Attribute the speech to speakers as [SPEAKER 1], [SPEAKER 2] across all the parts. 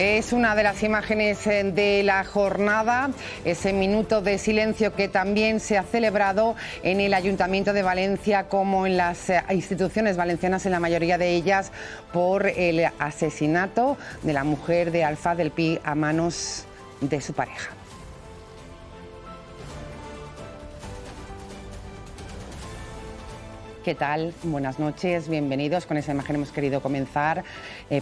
[SPEAKER 1] Es una de las imágenes de la jornada, ese minuto de silencio que también se ha celebrado en el Ayuntamiento de Valencia como en las instituciones valencianas, en la mayoría de ellas, por el asesinato de la mujer de Alfaz del Pi a manos de su pareja. ¿Qué tal? Buenas noches, bienvenidos. Con esa imagen hemos querido comenzar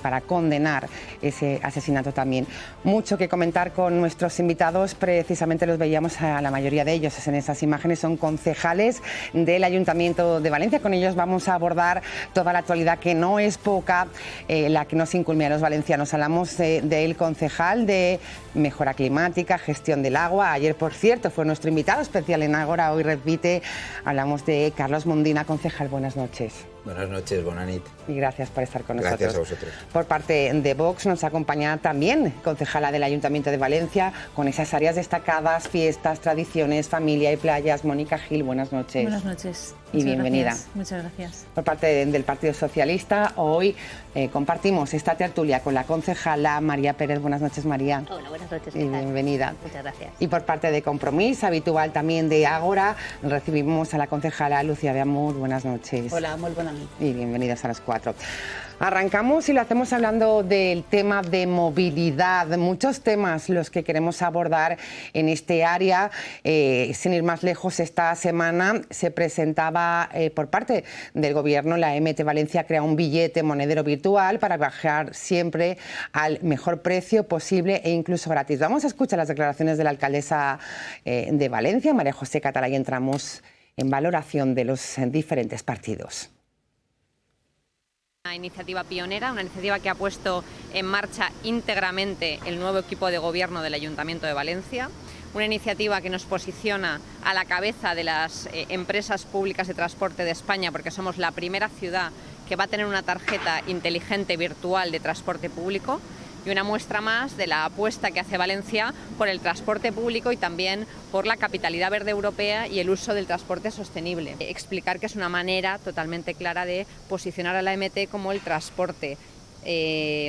[SPEAKER 1] para condenar ese asesinato también. Mucho que comentar con nuestros invitados, precisamente los veíamos a la mayoría de ellos en esas imágenes, son concejales del Ayuntamiento de Valencia. Con ellos vamos a abordar toda la actualidad, que no es poca, la que nos incumbe a los valencianos. Hablamos del concejal de Mejora Climática, Gestión del Agua. Ayer, por cierto, fue nuestro invitado especial en Ágora, hoy repite. Hablamos de Carlos Mondina, concejal. Buenas noches.
[SPEAKER 2] Buenas noches, bona nit.
[SPEAKER 1] Y gracias por estar con nosotros.
[SPEAKER 2] Gracias a vosotros.
[SPEAKER 1] Por parte de Vox nos acompaña también concejala del Ayuntamiento de Valencia, con esas áreas destacadas, fiestas, tradiciones, familia y playas. Mónica Gil, buenas noches.
[SPEAKER 3] Buenas noches.
[SPEAKER 1] Y bienvenida.
[SPEAKER 3] Muchas gracias.
[SPEAKER 1] Por parte del Partido Socialista, hoy compartimos esta tertulia con la concejala María Pérez. Buenas noches, María.
[SPEAKER 4] Hola, buenas noches.
[SPEAKER 1] Y bienvenida.
[SPEAKER 4] Muchas gracias.
[SPEAKER 1] Y por parte de Compromís, habitual también de Ágora, recibimos a la concejala Lucía de Amur. Buenas noches.
[SPEAKER 4] Hola, muy buena noche.
[SPEAKER 1] Y bienvenidos a las 4. Arrancamos y lo hacemos hablando del tema de movilidad. Muchos temas los que queremos abordar en este área. Sin ir más lejos, esta semana se presentaba por parte del Gobierno, la MT Valencia crea un billete monedero virtual para viajar siempre al mejor precio posible e incluso gratis. Vamos a escuchar las declaraciones de la alcaldesa de Valencia, María José Catalá, y entramos en valoración de los diferentes partidos.
[SPEAKER 5] Una iniciativa pionera, una iniciativa que ha puesto en marcha íntegramente el nuevo equipo de gobierno del Ayuntamiento de Valencia, una iniciativa que nos posiciona a la cabeza de las empresas públicas de transporte de España, porque somos la primera ciudad que va a tener una tarjeta inteligente virtual de transporte público, y una muestra más de la apuesta que hace Valencia por el transporte público y también por la capitalidad verde europea y el uso del transporte sostenible. Explicar que es una manera totalmente clara de posicionar a la MT como el transporte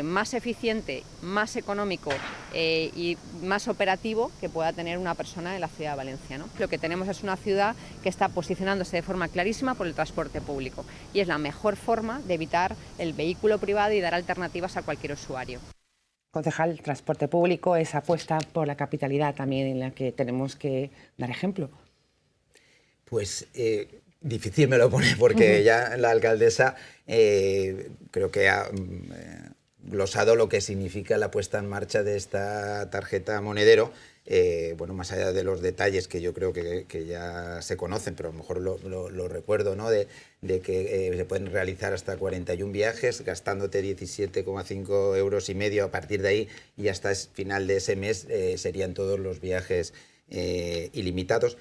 [SPEAKER 5] más eficiente, más económico y más operativo que pueda tener una persona en la ciudad de Valencia, ¿no? Lo que tenemos es una ciudad que está posicionándose de forma clarísima por el transporte público, y es la mejor forma de evitar el vehículo privado y dar alternativas a cualquier usuario.
[SPEAKER 1] Concejal, transporte público, esa apuesta por la capitalidad también en la que tenemos que dar ejemplo.
[SPEAKER 2] Pues difícil me lo pone, porque ya la alcaldesa creo que ha glosado lo que significa la puesta en marcha de esta tarjeta monedero. Bueno, más allá de los detalles que yo creo que ya se conocen, pero a lo mejor lo recuerdo, ¿no? De que se pueden realizar hasta 41 viajes gastándote 17,5 euros y medio. A partir de ahí y hasta el final de ese mes serían todos los viajes ilimitados.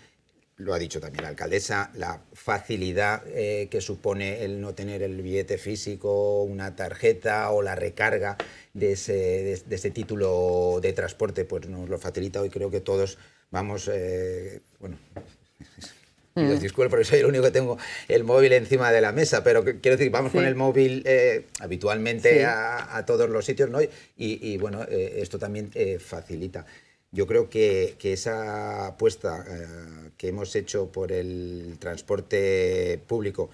[SPEAKER 2] Lo ha dicho también la alcaldesa, la facilidad que supone el no tener el billete físico, una tarjeta o la recarga de ese título de transporte, pues nos lo facilita. Hoy creo que todos vamos, bueno, pido disculpas porque soy el único que tengo el móvil encima de la mesa, pero quiero decir, vamos con el móvil habitualmente a todos los sitios, ¿no? Y bueno, esto también facilita. Yo creo que esa apuesta que hemos hecho por el transporte público,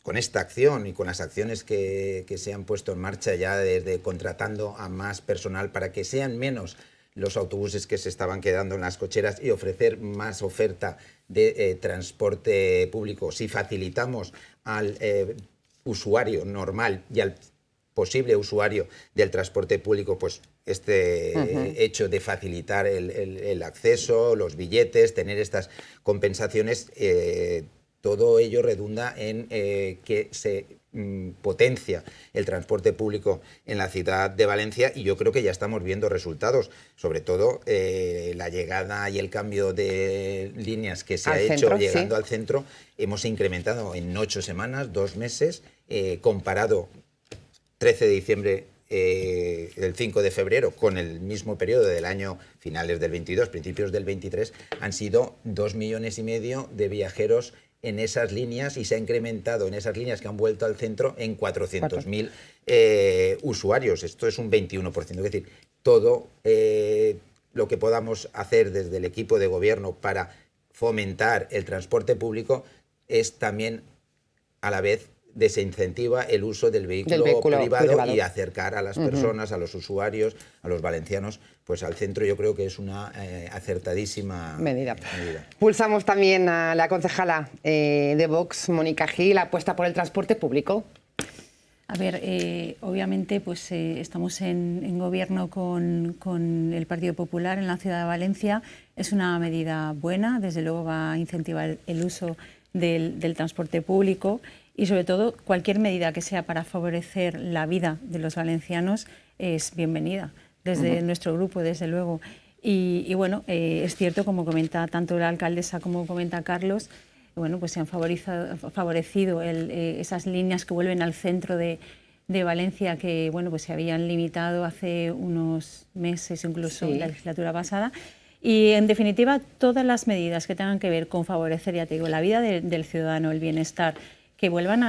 [SPEAKER 2] con esta acción y con las acciones que se han puesto en marcha ya, desde contratando a más personal para que sean menos los autobuses que se estaban quedando en las cocheras y ofrecer más oferta de transporte público, si facilitamos al usuario normal y al posible usuario del transporte público, pues hecho de facilitar el acceso, los billetes, tener estas compensaciones, todo ello redunda en que se potencia el transporte público en la ciudad de Valencia, y yo creo que ya estamos viendo resultados, sobre todo la llegada y el cambio de líneas que se ha hecho llegando al centro. Hemos incrementado en 8 semanas, 2 meses, comparado 13 de diciembre del 5 de febrero con el mismo periodo del año, finales del 22, principios del 23, han sido 2,5 millones de viajeros en esas líneas, y se ha incrementado en esas líneas que han vuelto al centro en 400.000 usuarios. Esto es un 21%. Es decir, todo lo que podamos hacer desde el equipo de gobierno para fomentar el transporte público es también a la vez desincentiva el uso del vehículo privado y acercar a las personas, a los usuarios, a los valencianos, pues al centro. Yo creo que es una acertadísima medida.
[SPEAKER 1] Pulsamos también a la concejala de Vox, Mónica Gil, la apuesta por el transporte público.
[SPEAKER 3] A ver, obviamente pues estamos en gobierno con el Partido Popular en la ciudad de Valencia. Es una medida buena, desde luego va a incentivar el uso del transporte público y sobre todo cualquier medida que sea para favorecer la vida de los valencianos es bienvenida, desde nuestro grupo, desde luego. Y bueno, es cierto, como comenta tanto la alcaldesa como comenta Carlos, bueno, pues se han favorecido esas líneas que vuelven al centro de Valencia, que bueno, pues se habían limitado hace unos meses, incluso en la legislatura pasada. Y en definitiva, todas las medidas que tengan que ver con favorecer, ya te digo, la vida del ciudadano, el bienestar, que vuelvan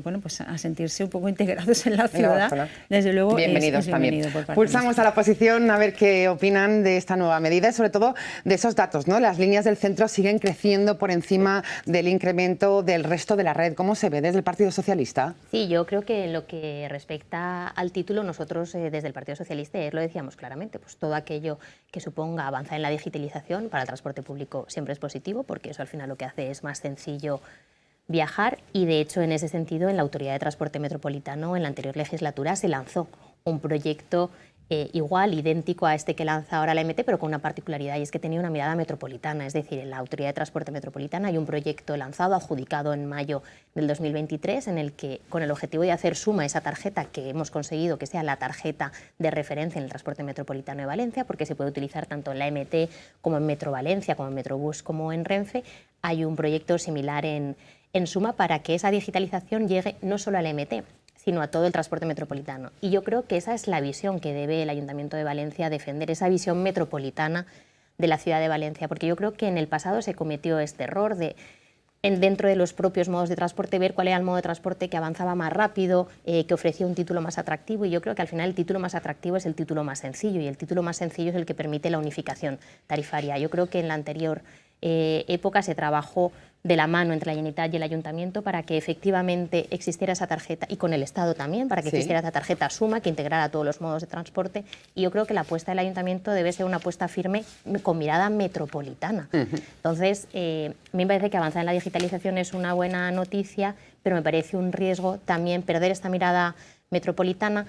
[SPEAKER 3] bueno, pues a sentirse un poco integrados en la ciudad, desde luego
[SPEAKER 1] bienvenidos
[SPEAKER 3] es
[SPEAKER 1] también.
[SPEAKER 3] Bienvenido por parte
[SPEAKER 1] Pulsamos a la oposición a ver qué opinan de esta nueva medida y sobre todo de esos datos, ¿no? Las líneas del centro siguen creciendo por encima del incremento del resto de la red. ¿Cómo se ve desde el Partido Socialista?
[SPEAKER 4] Sí, yo creo que en lo que respecta al título, nosotros desde el Partido Socialista lo decíamos claramente, pues todo aquello que suponga avanzar en la digitalización para el transporte público siempre es positivo, porque eso al final lo que hace es más sencillo viajar y, de hecho, en ese sentido, en la Autoridad de Transporte Metropolitano, en la anterior legislatura, se lanzó un proyecto igual, idéntico a este que lanza ahora la MT, pero con una particularidad, y es que tenía una mirada metropolitana. Es decir, en la Autoridad de Transporte Metropolitana hay un proyecto lanzado, adjudicado en mayo del 2023, en el que, con el objetivo de hacer suma esa tarjeta que hemos conseguido que sea la tarjeta de referencia en el transporte metropolitano de Valencia, porque se puede utilizar tanto en la MT como en Metro Valencia, como en Metrobús, como en Renfe. Hay un proyecto similar en suma para que esa digitalización llegue no solo al MT, sino a todo el transporte metropolitano. Y yo creo que esa es la visión que debe el Ayuntamiento de Valencia defender, esa visión metropolitana de la ciudad de Valencia, porque yo creo que en el pasado se cometió este error de, dentro de los propios modos de transporte, ver cuál era el modo de transporte que avanzaba más rápido, que ofrecía un título más atractivo, y yo creo que al final el título más atractivo es el título más sencillo, y el título más sencillo es el que permite la unificación tarifaria. Yo creo que en la anterior época se trabajó de la mano entre la Generalitat y el Ayuntamiento para que efectivamente existiera esa tarjeta, y con el Estado también, para que existiera esa tarjeta suma que integrara todos los modos de transporte. Y yo creo que la apuesta del Ayuntamiento debe ser una apuesta firme con mirada metropolitana. Entonces, me parece que avanzar en la digitalización es una buena noticia, pero me parece un riesgo también perder esta mirada metropolitana,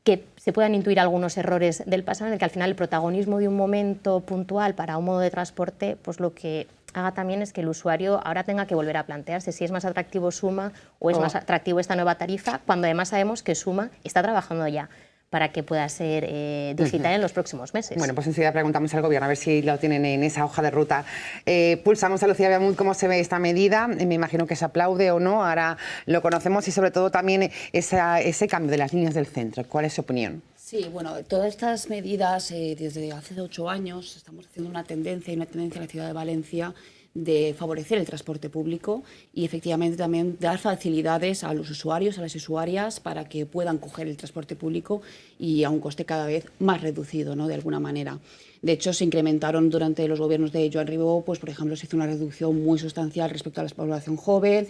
[SPEAKER 4] que se puedan intuir algunos errores del pasado, en el que al final el protagonismo de un momento puntual para un modo de transporte, pues lo que haga también es que el usuario ahora tenga que volver a plantearse si es más atractivo Suma o es más atractivo esta nueva tarifa, cuando además sabemos que Suma está trabajando ya para que pueda ser digital en los próximos meses.
[SPEAKER 1] Bueno, pues enseguida preguntamos al Gobierno a ver si lo tienen en esa hoja de ruta. Pulsamos a Lucía Beamud cómo se ve esta medida. Me imagino que se aplaude o no, ahora lo conocemos, y sobre todo también ese cambio de las líneas del centro. ¿Cuál es su opinión?
[SPEAKER 6] Sí, bueno, todas estas medidas desde hace 8 años estamos haciendo una tendencia en la ciudad de Valencia de favorecer el transporte público y efectivamente también dar facilidades a los usuarios, a las usuarias, para que puedan coger el transporte público y a un coste cada vez más reducido, ¿no?, de alguna manera. De hecho, se incrementaron durante los gobiernos de Joan Ribó, pues por ejemplo, se hizo una reducción muy sustancial respecto a la población joven,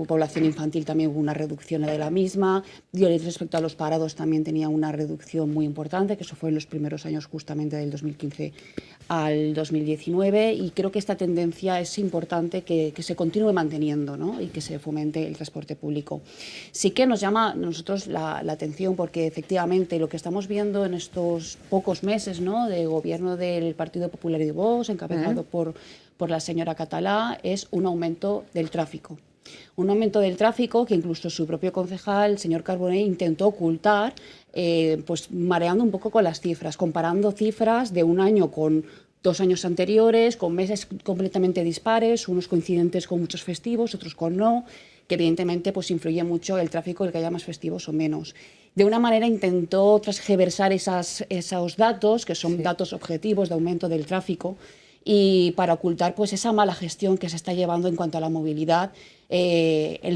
[SPEAKER 6] población infantil también hubo una reducción de la misma, y respecto a los parados también tenía una reducción muy importante, que eso fue en los primeros años justamente del 2015 al 2019, y creo que esta tendencia es importante que se continúe manteniendo, ¿no?, y que se fomente el transporte público. Sí que nos llama a nosotros la atención, porque efectivamente lo que estamos viendo en estos pocos meses, ¿no?, de gobierno del Partido Popular y de Vox, encabezado por la señora Catalá, es un aumento del tráfico. Un aumento del tráfico que incluso su propio concejal, el señor Carbonell, intentó ocultar, pues mareando un poco con las cifras, comparando cifras de un año con 2 años anteriores, con meses completamente dispares, unos coincidentes con muchos festivos, otros con no, que evidentemente pues influye mucho el tráfico, el que haya más festivos o menos. De una manera intentó transgiversar esos datos, que son datos objetivos de aumento del tráfico, y para ocultar pues esa mala gestión que se está llevando en cuanto a la movilidad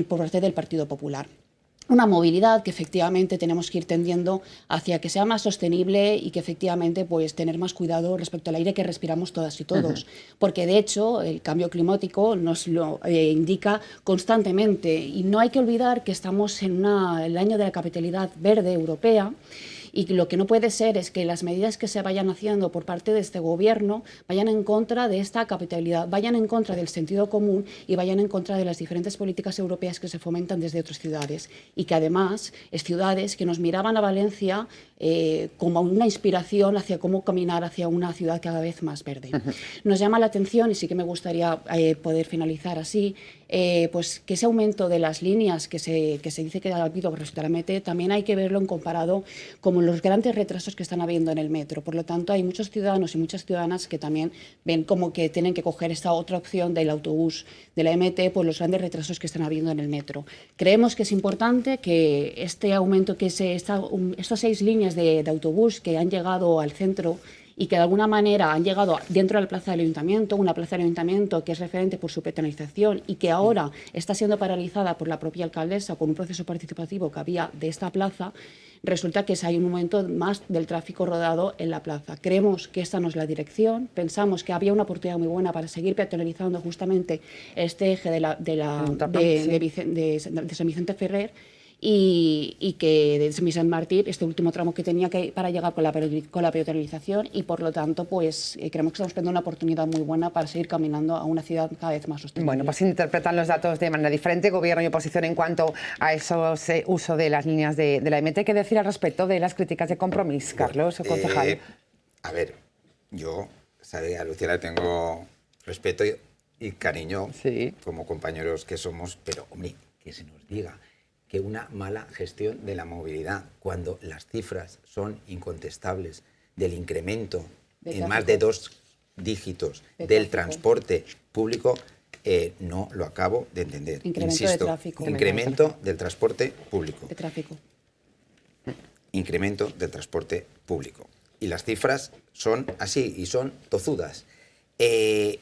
[SPEAKER 6] por parte del Partido Popular. una movilidad que efectivamente tenemos que ir tendiendo hacia que sea más sostenible y que efectivamente pues tener más cuidado respecto al aire que respiramos todas y todos. Porque de hecho el cambio climático nos lo indica constantemente y no hay que olvidar que estamos en el año de la capitalidad verde europea. Y lo que no puede ser es que las medidas que se vayan haciendo por parte de este gobierno vayan en contra de esta capitalidad, vayan en contra del sentido común y vayan en contra de las diferentes políticas europeas que se fomentan desde otras ciudades. Y que además es ciudades que nos miraban a Valencia como una inspiración hacia cómo caminar hacia una ciudad cada vez más verde. Nos llama la atención, y sí que me gustaría poder finalizar así, pues que ese aumento de las líneas que se dice que ha habido respecto a la MT, también hay que verlo en comparado con los grandes retrasos que están habiendo en el metro. Por lo tanto, hay muchos ciudadanos y muchas ciudadanas que también ven como que tienen que coger esta otra opción del autobús de la MT por los grandes retrasos que están habiendo en el metro. Creemos que es importante que este aumento, que estas 6 líneas de autobús que han llegado al centro y que de alguna manera han llegado dentro de la plaza del Ayuntamiento, una plaza del Ayuntamiento que es referente por su peatonalización y que ahora está siendo paralizada por la propia alcaldesa con un proceso participativo que había de esta plaza, resulta que hay un aumento más del tráfico rodado en la plaza. Creemos que esta no es la dirección, pensamos que había una oportunidad muy buena para seguir peatonalizando justamente este eje de San Vicente Ferrer, y que de San Martín, este último tramo que tenía que para llegar con la peatonalización, y por lo tanto pues creemos que estamos perdiendo una oportunidad muy buena para seguir caminando a una ciudad cada vez más sostenible.
[SPEAKER 1] Bueno, pues interpretan los datos de manera diferente, gobierno y oposición, en cuanto a ese uso de las líneas de la MT. ¿Qué decir al respecto de las críticas de Compromís, Carlos, concejal?
[SPEAKER 2] A ver, yo, a Lucía le tengo respeto y cariño, sí, como compañeros que somos, pero hombre, que se nos diga que una mala gestión de la movilidad, cuando las cifras son incontestables del incremento en más de 2 dígitos del transporte público, no lo acabo de entender. Insisto, incremento del transporte público.
[SPEAKER 6] De tráfico.
[SPEAKER 2] Incremento del transporte público. Y las cifras son así y son tozudas. Que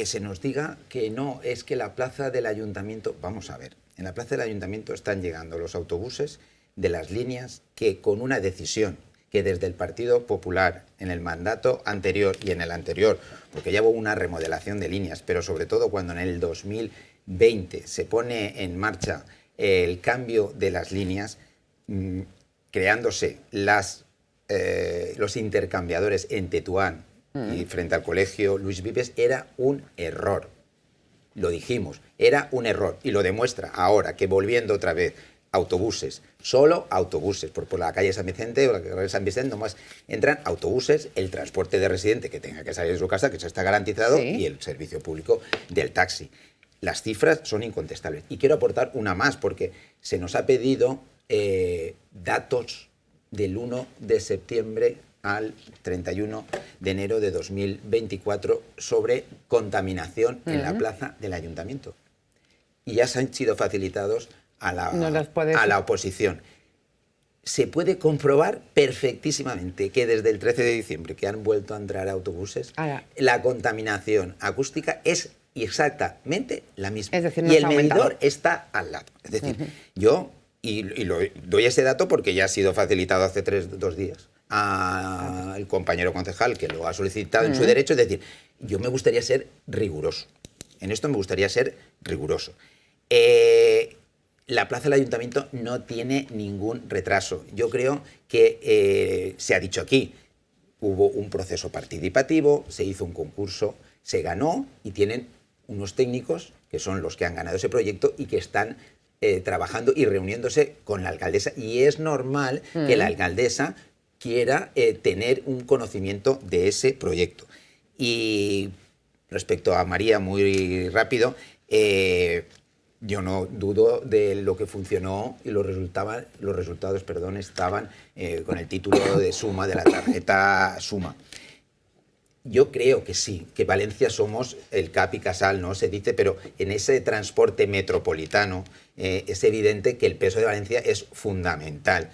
[SPEAKER 2] se nos diga que no, es que la plaza del Ayuntamiento... Vamos a ver. En la plaza del Ayuntamiento están llegando los autobuses de las líneas que, con una decisión que desde el Partido Popular en el mandato anterior y en el anterior, porque ya hubo una remodelación de líneas, pero sobre todo cuando en el 2020 se pone en marcha el cambio de las líneas, creándose los intercambiadores en Tetuán y frente al colegio Luis Vives, era un error. Lo dijimos, era un error, y lo demuestra ahora que, volviendo otra vez autobuses, solo autobuses, por la calle San Vicente o la calle San Vicente, nomás entran autobuses, el transporte de residente que tenga que salir de su casa, que eso está garantizado, sí, y el servicio público del taxi. Las cifras son incontestables. Y quiero aportar una más, porque se nos ha pedido datos del 1 de septiembre al 31 de enero de 2024 sobre contaminación en la plaza del Ayuntamiento. Y ya se han sido facilitados a la oposición. Se puede comprobar perfectísimamente que desde el 13 de diciembre, que han vuelto a entrar autobuses, la contaminación acústica es exactamente la misma.
[SPEAKER 1] Es decir,
[SPEAKER 2] y el medidor está al lado. Es decir, yo, y doy ese dato porque ya ha sido facilitado hace 2 días al compañero concejal que lo ha solicitado en su derecho, es decir, yo me gustaría ser riguroso. En esto me gustaría ser riguroso. La plaza del Ayuntamiento no tiene ningún retraso. Yo creo que se ha dicho aquí, hubo un proceso participativo, se hizo un concurso, se ganó y tienen unos técnicos que son los que han ganado ese proyecto y que están trabajando y reuniéndose con la alcaldesa. Y es normal que la alcaldesa quiera tener un conocimiento de ese proyecto. Y respecto a María, muy rápido, yo no dudo de lo que funcionó y los resultados estaban con el título de Suma, de la tarjeta Suma. Yo creo que sí, que Valencia somos el cap y casal, ¿no? Se dice, pero en ese transporte metropolitano es evidente que el peso de Valencia es fundamental.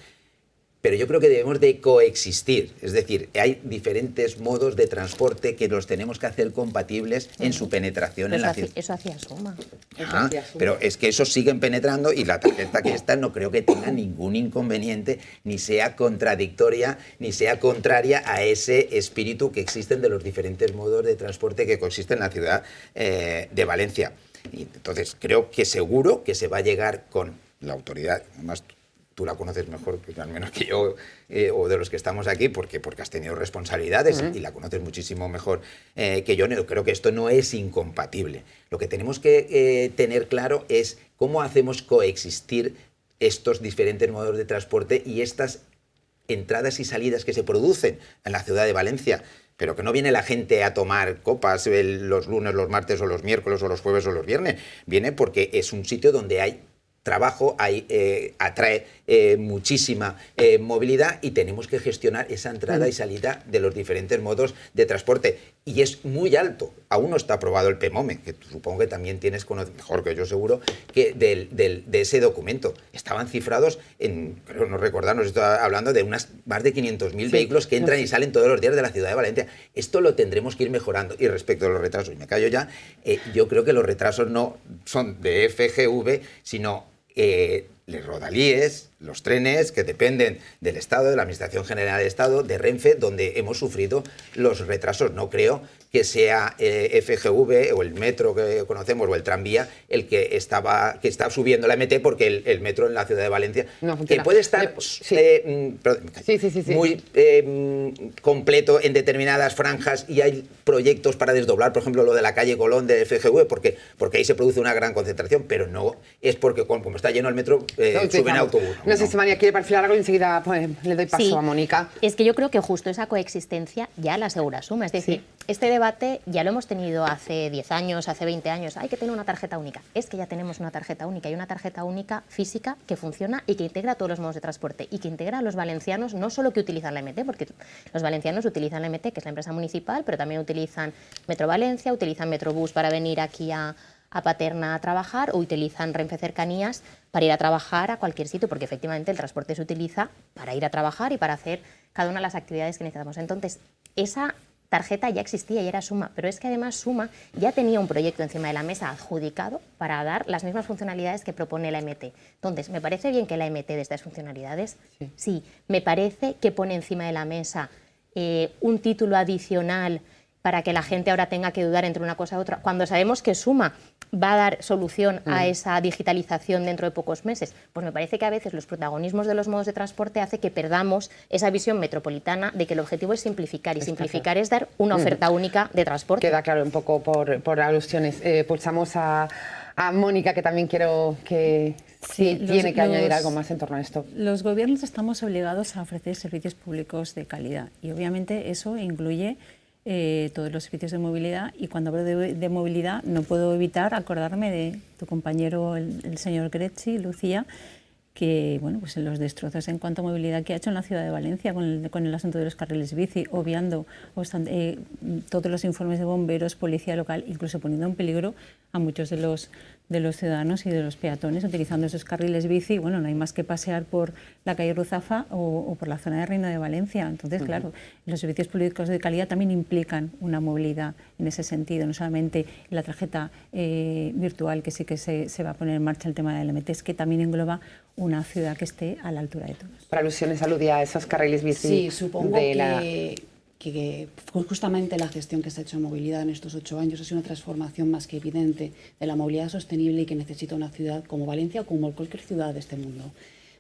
[SPEAKER 2] pero yo creo que debemos de coexistir. Es decir, hay diferentes modos de transporte que los tenemos que hacer compatibles en su penetración en la ciudad.
[SPEAKER 4] Eso hacía Suma.
[SPEAKER 2] Pero es que esos siguen penetrando y la tarjeta que está no creo que tenga ningún inconveniente, ni sea contradictoria, ni sea contraria a ese espíritu que existen de los diferentes modos de transporte que coexisten en la ciudad de Valencia. Y entonces creo que seguro que se va a llegar con la autoridad, además tú la conoces mejor, al menos que yo, o de los que estamos aquí, porque has tenido responsabilidades y la conoces muchísimo mejor que yo. Creo que esto no es incompatible. Lo que tenemos que tener claro es cómo hacemos coexistir estos diferentes modos de transporte y estas entradas y salidas que se producen en la ciudad de Valencia. Pero que no viene la gente a tomar copas los lunes, los martes o los miércoles o los jueves o los viernes. Viene porque es un sitio donde hay trabajo, atrae muchísima movilidad y tenemos que gestionar esa entrada y salida de los diferentes modos de transporte. Y es muy alto. Aún no está aprobado el PEMOME, que supongo que también tienes mejor que yo seguro, que de ese documento. Estaban cifrados en, creo no recordar, nos está hablando de más de 500.000 vehículos que entran y salen todos los días de la ciudad de Valencia. Esto lo tendremos que ir mejorando. Y respecto a los retrasos, y me callo ya, yo creo que los retrasos no son de FGV, sino los rodalíes, los trenes que dependen del Estado, de la Administración General del Estado, de Renfe, donde hemos sufrido los retrasos. No creo que sea FGV o el metro que conocemos o el tranvía el que está subiendo la MT, porque el metro en la ciudad de Valencia, que puede estar muy completo en determinadas franjas y hay proyectos para desdoblar, por ejemplo, lo de la calle Colón de FGV, porque ahí se produce una gran concentración, pero no es porque como está lleno el metro, suben autobús.
[SPEAKER 1] No sé si María quiere perfilar algo y enseguida le doy paso a Mónica.
[SPEAKER 4] Es que yo creo que justo esa coexistencia ya la asegura Suma. Es decir, este debate ya lo hemos tenido hace 10 años, hace 20 años. Hay que tener una tarjeta única. Es que ya tenemos una tarjeta única. Hay una tarjeta única física que funciona y que integra todos los modos de transporte y que integra a los valencianos, no solo que utilizan la MT, porque los valencianos utilizan la MT, que es la empresa municipal, pero también utilizan Metro Valencia, utilizan Metrobús para venir aquí a Paterna a trabajar o utilizan Renfe Cercanías para ir a trabajar a cualquier sitio, porque efectivamente el transporte se utiliza para ir a trabajar y para hacer cada una de las actividades que necesitamos. Entonces, esa tarjeta ya existía y era Suma, pero es que además Suma ya tenía un proyecto encima de la mesa adjudicado para dar las mismas funcionalidades que propone la MT. Entonces, ¿me parece bien que la MT dé estas funcionalidades? Sí. Me parece que pone encima de la mesa un título adicional para que la gente ahora tenga que dudar entre una cosa y otra, cuando sabemos que Suma va a dar solución a esa digitalización dentro de pocos meses. Pues me parece que a veces los protagonismos de los modos de transporte hace que perdamos esa visión metropolitana de que el objetivo es simplificar, y simplificar es dar una oferta única de transporte.
[SPEAKER 1] Queda claro un poco por alusiones. Pulsamos a Mónica, que también quiero que tiene que añadir algo más en torno a esto.
[SPEAKER 3] Los gobiernos estamos obligados a ofrecer servicios públicos de calidad y obviamente eso incluye todos los servicios de movilidad, y cuando hablo de movilidad no puedo evitar acordarme de tu compañero el señor Grecci, Lucía, que bueno, pues en los destrozos en cuanto a movilidad que ha hecho en la ciudad de Valencia con el asunto de los carriles bici, obviando todos los informes de bomberos, policía local, incluso poniendo en peligro a muchos de los ciudadanos y de los peatones utilizando esos carriles bici. Bueno, no hay más que pasear por la calle Ruzafa o por la zona de Reino de Valencia. Entonces, claro, los servicios públicos de calidad también implican una movilidad en ese sentido, no solamente la tarjeta virtual, que sí que se va a poner en marcha el tema del LMT, es que también engloba una ciudad que esté a la altura de todos.
[SPEAKER 1] Para alusiones aludía a esos carriles bici.
[SPEAKER 6] Sí, supongo que justamente la gestión que se ha hecho en movilidad en estos 8 años ha sido una transformación más que evidente de la movilidad sostenible y que necesita una ciudad como Valencia o como cualquier ciudad de este mundo.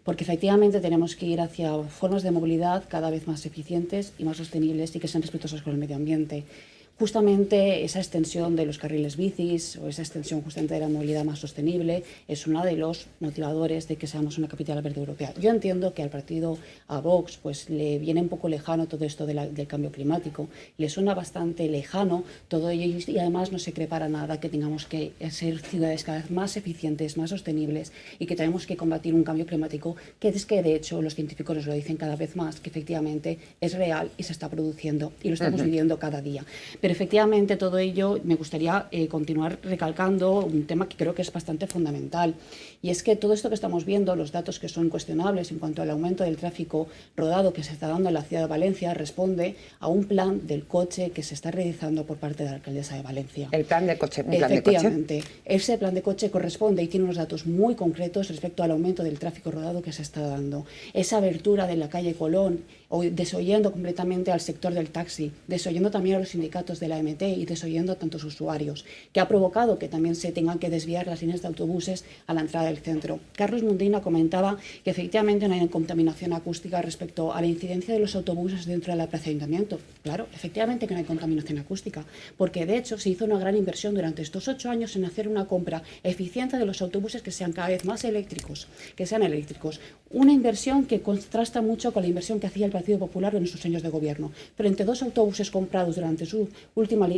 [SPEAKER 6] Porque efectivamente tenemos que ir hacia formas de movilidad cada vez más eficientes y más sostenibles y que sean respetuosas con el medio ambiente. Justamente esa extensión de los carriles bicis o esa extensión justamente de la movilidad más sostenible es uno de los motivadores de que seamos una capital verde europea. Yo entiendo que al partido, a Vox, pues le viene un poco lejano todo esto del cambio climático, le suena bastante lejano todo ello y además no se cree para nada que tengamos que ser ciudades cada vez más eficientes, más sostenibles y que tenemos que combatir un cambio climático que es que de hecho los científicos nos lo dicen cada vez más, que efectivamente es real y se está produciendo y lo estamos viviendo cada día. Pero efectivamente todo ello me gustaría continuar recalcando un tema que creo que es bastante fundamental, y es que todo esto que estamos viendo, los datos que son cuestionables en cuanto al aumento del tráfico rodado que se está dando en la ciudad de Valencia, responde a un plan del coche que se está realizando por parte de la alcaldesa de Valencia.
[SPEAKER 1] El plan de coche, un plan de coche.
[SPEAKER 6] Efectivamente, ese plan de coche corresponde y tiene unos datos muy concretos respecto al aumento del tráfico rodado que se está dando. Esa abertura de la calle Colón, desoyendo completamente al sector del taxi, desoyendo también a los sindicatos de la MT y desoyendo a tantos usuarios, que ha provocado que también se tengan que desviar las líneas de autobuses a la entrada del centro. Carlos Mundina comentaba que efectivamente no hay contaminación acústica respecto a la incidencia de los autobuses dentro de la plaza de Ayuntamiento. Claro, efectivamente que no hay contaminación acústica, porque de hecho se hizo una gran inversión durante estos 8 años en hacer una compra eficiente de los autobuses que sean cada vez más eléctricos, Una inversión que contrasta mucho con la inversión que hacía el Partido Popular en sus años de gobierno. Frente a 2 autobuses comprados durante sus últimos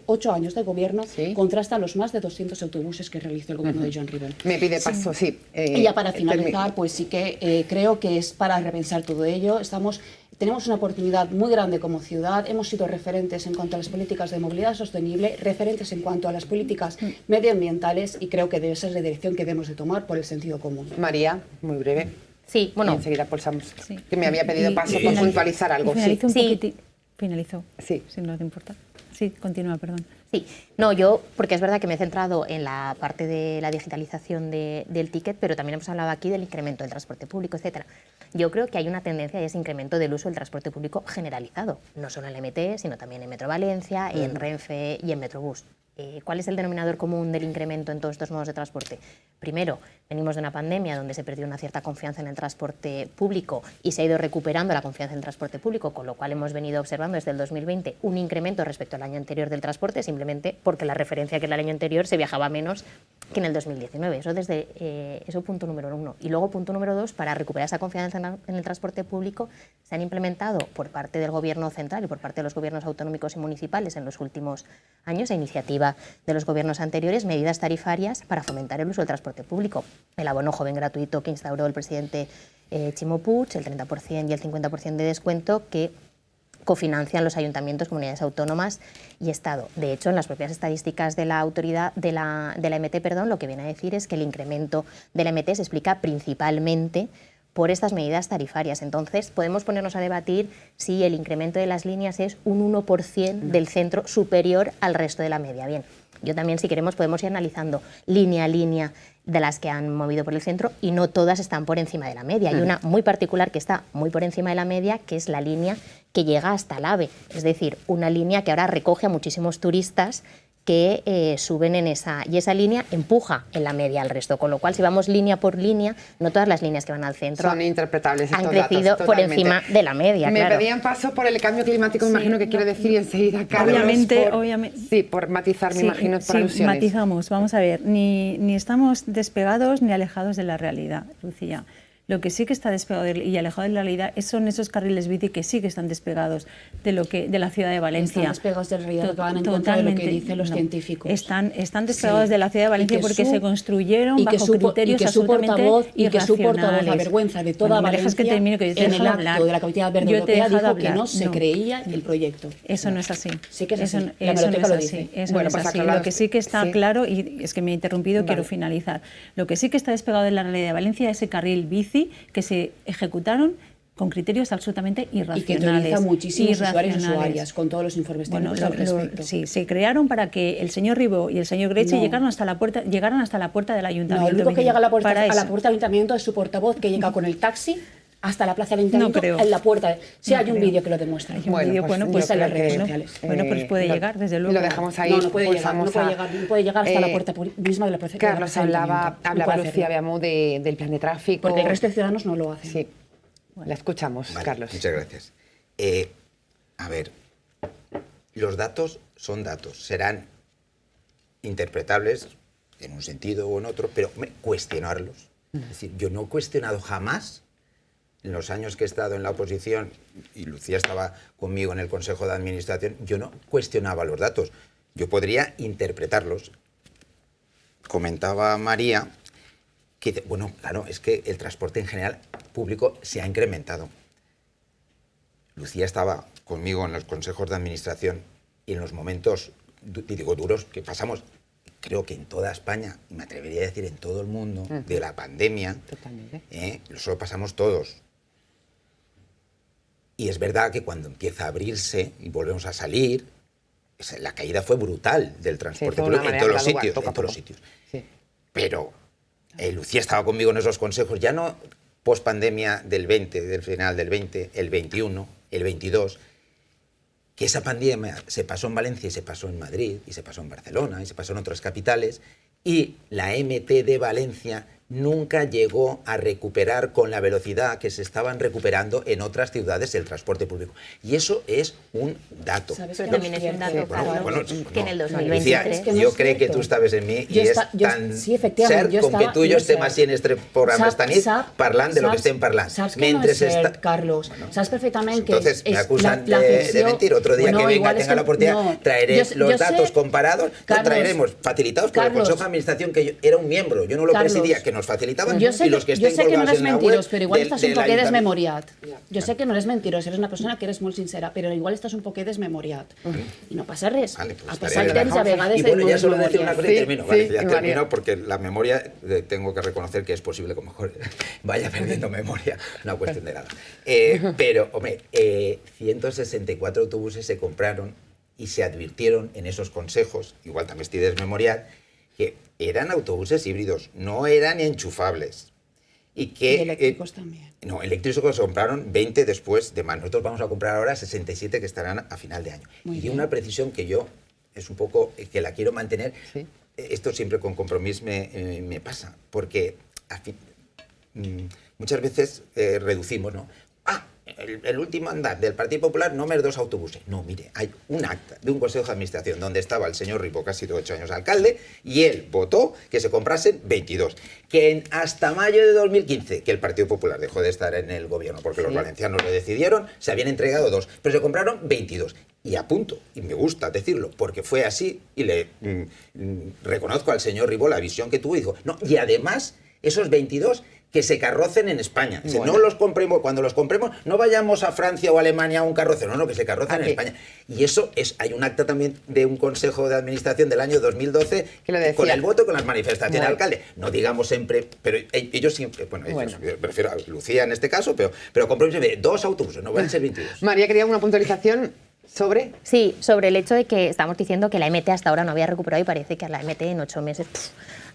[SPEAKER 6] 8 años de gobierno,
[SPEAKER 1] ¿Sí?
[SPEAKER 6] Contrastan los más de 200 autobuses que realizó el gobierno de John Rivell.
[SPEAKER 1] Me pide paso, sí.
[SPEAKER 6] Y ya para finalizar, pues sí que creo que es para repensar todo ello. Tenemos una oportunidad muy grande como ciudad, hemos sido referentes en cuanto a las políticas de movilidad sostenible, referentes en cuanto a las políticas medioambientales, y creo que debe ser la dirección que debemos de tomar por el sentido común.
[SPEAKER 1] María, muy breve.
[SPEAKER 4] Sí, bueno.
[SPEAKER 1] Y enseguida pulsamos.
[SPEAKER 3] Sí.
[SPEAKER 1] Que me había pedido paso por puntualizar algo.
[SPEAKER 3] Finalizo
[SPEAKER 1] Sí.
[SPEAKER 3] un poquitín. Finalizó.
[SPEAKER 1] Sí.
[SPEAKER 3] Si no te importa. Sí, continúa, perdón.
[SPEAKER 4] Sí, no, yo, porque es verdad que me he centrado en la parte de la digitalización del ticket, pero también hemos hablado aquí del incremento del transporte público, etcétera. Yo creo que hay una tendencia a ese incremento del uso del transporte público generalizado, no solo en el MT, sino también en Metro Valencia, en Renfe y en Metrobús. ¿Cuál es el denominador común del incremento en todos estos modos de transporte? Primero, venimos de una pandemia donde se perdió una cierta confianza en el transporte público y se ha ido recuperando la confianza en el transporte público, con lo cual hemos venido observando desde el 2020 un incremento respecto al año anterior del transporte, simplemente porque la referencia que era el año anterior se viajaba menos que en el 2019. Eso punto número 1. Y luego punto número 2, para recuperar esa confianza en el transporte público, se han implementado por parte del Gobierno central y por parte de los gobiernos autonómicos y municipales en los últimos años, a iniciativa de los gobiernos anteriores, medidas tarifarias para fomentar el uso del transporte público. El abono joven gratuito que instauró el presidente Ximo Puig, el 30% y el 50% de descuento que cofinancian los ayuntamientos, comunidades autónomas y Estado. De hecho, en las propias estadísticas de la autoridad de la MT, lo que viene a decir es que el incremento de la MT se explica principalmente por estas medidas tarifarias. Entonces, podemos ponernos a debatir si el incremento de las líneas es un 1% del centro superior al resto de la media. Bien, yo también, si queremos, podemos ir analizando línea a línea de las que han movido por el centro, y no todas están por encima de la media. Hay una muy particular que está muy por encima de la media, que es la línea que llega hasta el AVE, es decir, una línea que ahora recoge a muchísimos turistas que suben en esa línea empuja en la media al resto, con lo cual si vamos línea por línea, no todas las líneas que van al centro
[SPEAKER 1] son interpretables,
[SPEAKER 4] han crecido
[SPEAKER 1] datos,
[SPEAKER 4] por encima de la media.
[SPEAKER 1] Me
[SPEAKER 4] claro.
[SPEAKER 1] pedían paso por el cambio climático, me imagino que quiere decir, y enseguida Carlos,
[SPEAKER 3] Obviamente.
[SPEAKER 1] Sí, por matizar, me imagino, por
[SPEAKER 3] sí,
[SPEAKER 1] alusiones.
[SPEAKER 3] matizamos. Vamos a ver, ni estamos despegados ni alejados de la realidad, Lucía. Lo que sí que está despegado y alejado de la realidad son esos carriles bici que sí que están despegados de la ciudad de Valencia.
[SPEAKER 6] Están despegados de la realidad, que van en contra de lo que dicen los científicos.
[SPEAKER 3] Están despegados de la ciudad de Valencia porque se construyeron bajo criterios absolutamente irracionales.
[SPEAKER 6] Y que su portavoz, la vergüenza de toda Valencia,
[SPEAKER 3] me dejas que termine, que yo te
[SPEAKER 6] en
[SPEAKER 3] he
[SPEAKER 6] el
[SPEAKER 3] dejado
[SPEAKER 6] acto
[SPEAKER 3] hablar.
[SPEAKER 6] de la Capital Verde Europea dijo que no se creía el proyecto.
[SPEAKER 3] Eso no es así.
[SPEAKER 6] Sí que es así.
[SPEAKER 3] Eso
[SPEAKER 6] La
[SPEAKER 3] no
[SPEAKER 6] hemeroteca
[SPEAKER 3] es
[SPEAKER 6] lo
[SPEAKER 3] así.
[SPEAKER 6] dice.
[SPEAKER 3] Eso
[SPEAKER 1] Bueno,
[SPEAKER 3] no es
[SPEAKER 1] pues
[SPEAKER 3] así.
[SPEAKER 1] aclarado.
[SPEAKER 3] Lo que sí que está
[SPEAKER 1] Sí.
[SPEAKER 3] claro, y es que me he interrumpido, quiero finalizar. Lo que sí que está despegado de la realidad de Valencia es ese carril bici que se ejecutaron con criterios absolutamente irracionales.
[SPEAKER 6] Y que teoriza muchísimos usuarios y usuarias, con todos los informes técnicos al respecto.
[SPEAKER 3] Sí, se crearon para que el señor Ribó y el señor Greche llegaran hasta la puerta del ayuntamiento.
[SPEAKER 6] No, el único que llega a la puerta del
[SPEAKER 3] eso.
[SPEAKER 6] ayuntamiento es su portavoz, que llega con el taxi hasta la plaza del ayuntamiento,
[SPEAKER 3] No creo.
[SPEAKER 6] en la puerta. Sí,
[SPEAKER 3] No
[SPEAKER 6] hay un
[SPEAKER 3] creo.
[SPEAKER 6] vídeo que lo demuestra.
[SPEAKER 1] Bueno,
[SPEAKER 6] pues en las redes
[SPEAKER 1] que,
[SPEAKER 6] sociales.
[SPEAKER 3] Bueno, pues puede llegar, desde luego.
[SPEAKER 1] Lo dejamos ahí.
[SPEAKER 6] No puede llegar, no puede llegar hasta la puerta misma de la plaza.
[SPEAKER 1] Carlos, hablaba
[SPEAKER 6] No puede
[SPEAKER 1] Lucía
[SPEAKER 6] hacerlo.
[SPEAKER 1] Beamú del plan de tráfico.
[SPEAKER 6] Porque el resto de ciudadanos no lo hacen.
[SPEAKER 1] Sí, la escuchamos,
[SPEAKER 2] Vale,
[SPEAKER 1] Carlos.
[SPEAKER 2] muchas gracias. A ver, los datos son datos, serán interpretables en un sentido o en otro, pero cuestionarlos. Es decir, yo no he cuestionado jamás, en los años que he estado en la oposición, y Lucía estaba conmigo en el Consejo de Administración, yo no cuestionaba los datos, yo podría interpretarlos. Comentaba María que, bueno, claro, es que el transporte en general público se ha incrementado. Lucía estaba conmigo en los consejos de administración y en los momentos, digo, duros que pasamos, creo que en toda España, y me atrevería a decir en todo el mundo, de la pandemia, eso lo pasamos todos. Y es verdad que cuando empieza a abrirse y volvemos a salir, la caída fue brutal del transporte público en todos los sitios.
[SPEAKER 1] Sí.
[SPEAKER 2] Pero Lucía estaba conmigo en esos consejos, ya no post pandemia del 20, del final del 20, el 21, el 22, que esa pandemia se pasó en Valencia y se pasó en Madrid y se pasó en Barcelona y se pasó en otras capitales, y la MT de Valencia nunca llegó a recuperar con la velocidad que se estaban recuperando en otras ciudades el transporte público. Y eso es un dato.
[SPEAKER 4] Pero también es un dato, Carlos, que en el 2023...
[SPEAKER 2] Lucía, yo creo que tú estabas en mi y és tan cert com que tu i jo estem així en este programa esta nit parlant de lo que estem parlant.
[SPEAKER 6] Saps que no es cert, Carlos. Saps perfectament que
[SPEAKER 2] entonces me acusan de mentir. Otro día que venga, tenga la oportunidad, traeré los datos comparados, lo traeremos facilitados por el Consejo de Administración, que yo era un miembro, yo no lo presidía, que nos facilitaban,
[SPEAKER 6] yo sé
[SPEAKER 2] y los que
[SPEAKER 6] yo
[SPEAKER 2] estén
[SPEAKER 6] sé que no
[SPEAKER 2] colgados
[SPEAKER 6] eres
[SPEAKER 2] en la
[SPEAKER 6] mentirós,
[SPEAKER 2] web
[SPEAKER 6] però igual estàs un poquet desmemoriat.
[SPEAKER 2] Ja.
[SPEAKER 6] Jo sé que no eres mentirós, eres una persona que eres molt sincera, però igual estàs un poquet desmemoriat. I no passa res.
[SPEAKER 2] Vale, pues
[SPEAKER 6] a passar el
[SPEAKER 2] estaré
[SPEAKER 6] temps a vegades
[SPEAKER 2] y bueno, ya solo decir una
[SPEAKER 6] desmemoriat.
[SPEAKER 2] cosa y termino. Vale,
[SPEAKER 1] sí,
[SPEAKER 2] ya
[SPEAKER 1] María.
[SPEAKER 2] termino porque la memoria, tengo que reconocer que es posible que a lo mejor vaya perdiendo memoria, una cuestión de nada. Pero, hombre, 164 autobuses se compraron y se advirtieron en esos consejos, igual también estoy desmemoriado, que eran autobuses híbridos, no eran enchufables. Y que,
[SPEAKER 6] Y eléctricos también.
[SPEAKER 2] No, eléctricos se compraron 20 después de más. Nosotros vamos a comprar ahora 67 que estarán a final de año.
[SPEAKER 6] Muy
[SPEAKER 2] y
[SPEAKER 6] bien.
[SPEAKER 2] una precisión que yo, es un poco, que la quiero mantener,
[SPEAKER 1] Sí.
[SPEAKER 2] esto siempre con compromiso me pasa, porque muchas veces reducimos, ¿no? El último andar del Partido Popular, només 2 autobuses. No, mire, hay un acta de un Consejo de Administración donde estaba el señor Ribó, que ha sido 8 años alcalde, y él votó que se comprasen 22. Que hasta mayo de 2015, que el Partido Popular dejó de estar en el gobierno porque los valencianos lo decidieron, se habían entregado 2, pero se compraron 22. Y a punto, y me gusta decirlo, porque fue así, y le reconozco al señor Ribó la visión que tuvo, y digo, no, y además, esos 22... que se carrocen en España. Dice, no los compremos, cuando los compremos, no vayamos a Francia o Alemania a un carrocero, no, que se carrocen en España. Y eso hay un acta también de un Consejo de Administración del año 2012,
[SPEAKER 1] que lo decía.
[SPEAKER 2] con el voto, con las manifestaciones del alcalde. No digamos siempre, pero ellos siempre, bueno, ellos, prefiero a Lucía en este caso, pero compromiso de 2 autobuses, no van a ser 22.
[SPEAKER 1] María, quería una puntualización sobre...
[SPEAKER 4] Sí, sobre el hecho de que estamos diciendo que la MT hasta ahora no había recuperado y parece que la MT en 8 meses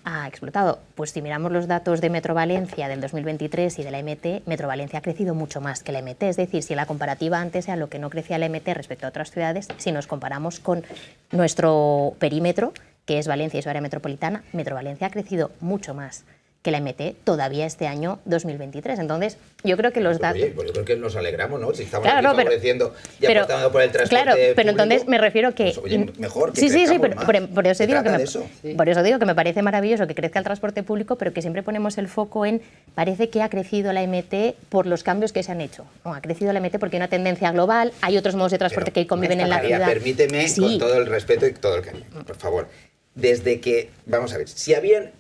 [SPEAKER 4] ha explotado. Pues si miramos los datos de Metro Valencia del 2023 y de la MT, Metro Valencia ha crecido mucho más que la MT. Es decir, si la comparativa antes era lo que no crecía la MT respecto a otras ciudades, si nos comparamos con nuestro perímetro, que es Valencia y su área metropolitana, Metro Valencia ha crecido mucho más que la MT todavía este año 2023. Entonces, yo creo que los datos...
[SPEAKER 2] Oye, pues yo creo que nos alegramos, ¿no? Si estamos
[SPEAKER 4] claro,
[SPEAKER 2] aquí favoreciendo y apostando por el transporte
[SPEAKER 4] claro, pero
[SPEAKER 2] público,
[SPEAKER 4] entonces me refiero que...
[SPEAKER 2] pues, oye, mejor que
[SPEAKER 4] sí,
[SPEAKER 2] crezcamos más.
[SPEAKER 4] Por eso
[SPEAKER 2] Se
[SPEAKER 4] digo
[SPEAKER 2] trata
[SPEAKER 4] que
[SPEAKER 2] de eso.
[SPEAKER 4] por eso digo que me parece maravilloso que crezca el transporte público, pero que siempre ponemos el foco en... Parece que ha crecido la MT por los cambios que se han hecho. No, ha crecido la MT porque hay una tendencia global, hay otros modos de transporte que conviven en la
[SPEAKER 2] María,
[SPEAKER 4] ciudad.
[SPEAKER 2] permíteme,
[SPEAKER 4] Sí.
[SPEAKER 2] con todo el respeto y todo el cariño, por favor. Desde que, vamos a ver, si habían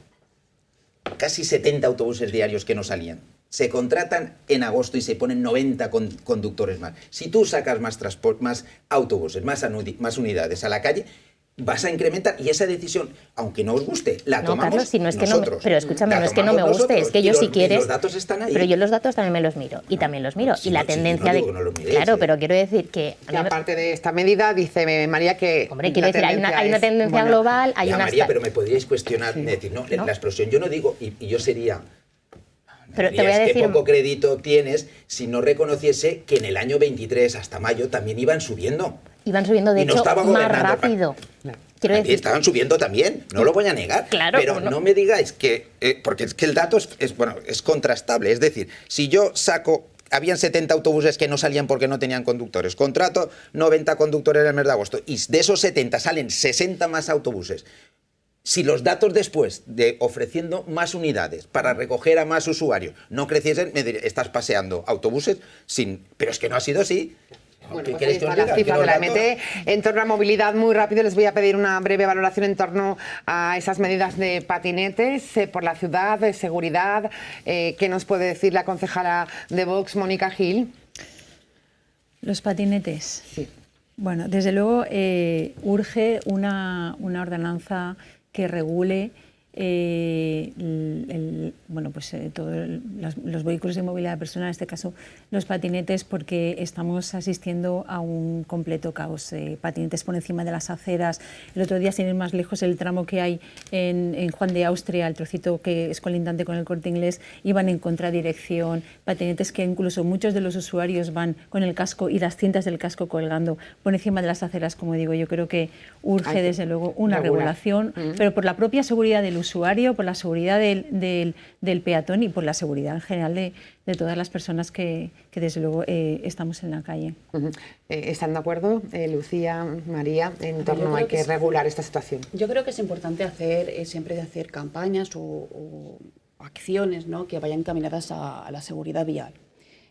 [SPEAKER 2] casi 70 autobuses diarios que no salían, se contratan en agosto y se ponen 90 conductores más. Si tú sacas más autobuses, más unidades a la calle, vas a incrementar, y esa decisión, aunque no os guste, la
[SPEAKER 4] No,
[SPEAKER 2] tomamos
[SPEAKER 4] Carlos, si no es que
[SPEAKER 2] nosotros.
[SPEAKER 4] no, pero escúchame,
[SPEAKER 2] La
[SPEAKER 4] no es que no me
[SPEAKER 2] tomamos
[SPEAKER 4] guste,
[SPEAKER 2] nosotros,
[SPEAKER 4] es que
[SPEAKER 2] y
[SPEAKER 4] yo si
[SPEAKER 2] y
[SPEAKER 4] quieres...
[SPEAKER 2] los datos están ahí.
[SPEAKER 4] Pero yo los datos también me los miro, y también los miro.
[SPEAKER 2] Si
[SPEAKER 4] y la
[SPEAKER 2] no, si
[SPEAKER 4] tendencia
[SPEAKER 2] no
[SPEAKER 4] de...
[SPEAKER 2] digo que no los miréis,
[SPEAKER 4] claro, pero quiero decir que...
[SPEAKER 1] Y aparte de esta medida, dice María que...
[SPEAKER 4] Hombre, quiero decir, hay una tendencia global, hay
[SPEAKER 2] Ya,
[SPEAKER 4] una...
[SPEAKER 2] María, pero me podríais cuestionar, decir, no, la explosión, yo no digo, y yo sería...
[SPEAKER 4] Pero te voy a decir...
[SPEAKER 2] ¿Qué poco crédito tienes si no reconociese que en el año 23 hasta mayo también iban subiendo?
[SPEAKER 4] Iban subiendo, de
[SPEAKER 2] Y no
[SPEAKER 4] hecho,
[SPEAKER 2] estaba
[SPEAKER 4] más
[SPEAKER 2] gobernando
[SPEAKER 4] rápido. Quiero
[SPEAKER 2] Y
[SPEAKER 4] decir...
[SPEAKER 2] estaban subiendo también, no lo voy a negar.
[SPEAKER 4] Claro,
[SPEAKER 2] pero
[SPEAKER 4] ¿cómo no?
[SPEAKER 2] no me digáis que... porque es que el dato es contrastable. Es decir, si yo saco... Habían 70 autobuses que no salían porque no tenían conductores. Contrato 90 conductores en el mes de agosto. Y de esos 70 salen 60 más autobuses. Si los datos después de ofreciendo más unidades para recoger a más usuarios no creciesen, me diría, estás paseando autobuses sin... Pero es que no ha sido así.
[SPEAKER 1] Bueno,
[SPEAKER 2] ¿Qué
[SPEAKER 1] pues ahí
[SPEAKER 2] queréis que os
[SPEAKER 1] están las
[SPEAKER 2] diga?
[SPEAKER 1] cifras
[SPEAKER 2] Que
[SPEAKER 1] de la
[SPEAKER 2] los datos-
[SPEAKER 1] MT. En torno a movilidad, muy rápido, les voy a pedir una breve valoración en torno a esas medidas de patinetes por la ciudad, de seguridad. ¿Qué nos puede decir la concejala de Vox, Mónica Gil?
[SPEAKER 3] Los patinetes.
[SPEAKER 1] Sí.
[SPEAKER 3] Bueno, desde luego urge una ordenanza que regule todos los vehículos de movilidad personal, en este caso los patinetes, porque estamos asistiendo a un completo caos. Patinetes por encima de las aceras. El otro día, sin ir más lejos, el tramo que hay en Juan de Austria, el trocito que es colindante con el Corte Inglés, iban en contradirección. Patinetes que incluso muchos de los usuarios van con el casco y las cintas del casco colgando por encima de las aceras. Como digo, yo creo que urge desde luego una regulación, pero por la propia seguridad del usuario, por la seguridad del peatón y por la seguridad en general de todas las personas que desde luego estamos en la calle.
[SPEAKER 1] ¿Están de acuerdo, Lucía, María, en torno a que regular esta situación?
[SPEAKER 6] Yo creo que es importante siempre hacer campañas o acciones, ¿no?, que vayan encaminadas a la seguridad vial,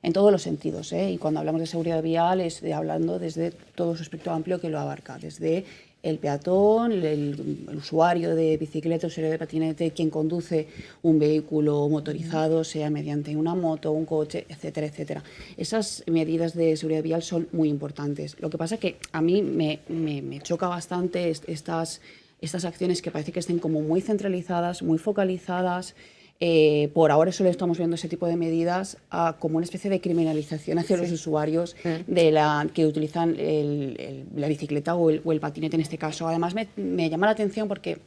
[SPEAKER 6] en todos los sentidos, ¿eh? Y cuando hablamos de seguridad vial hablando desde todo su espectro amplio que lo abarca, desde el peatón, el usuario de bicicleta, usuario de patinete, quien conduce un vehículo motorizado, sea mediante una moto, un coche, etcétera, etcétera. Esas medidas de seguridad vial son muy importantes. Lo que pasa es que a mí me choca bastante estas acciones que parece que estén como muy centralizadas, muy focalizadas. Por ahora solo estamos viendo ese tipo de medidas como una especie de criminalización hacia los usuarios que utilizan la bicicleta o el patinete en este caso. Además me llama la atención porque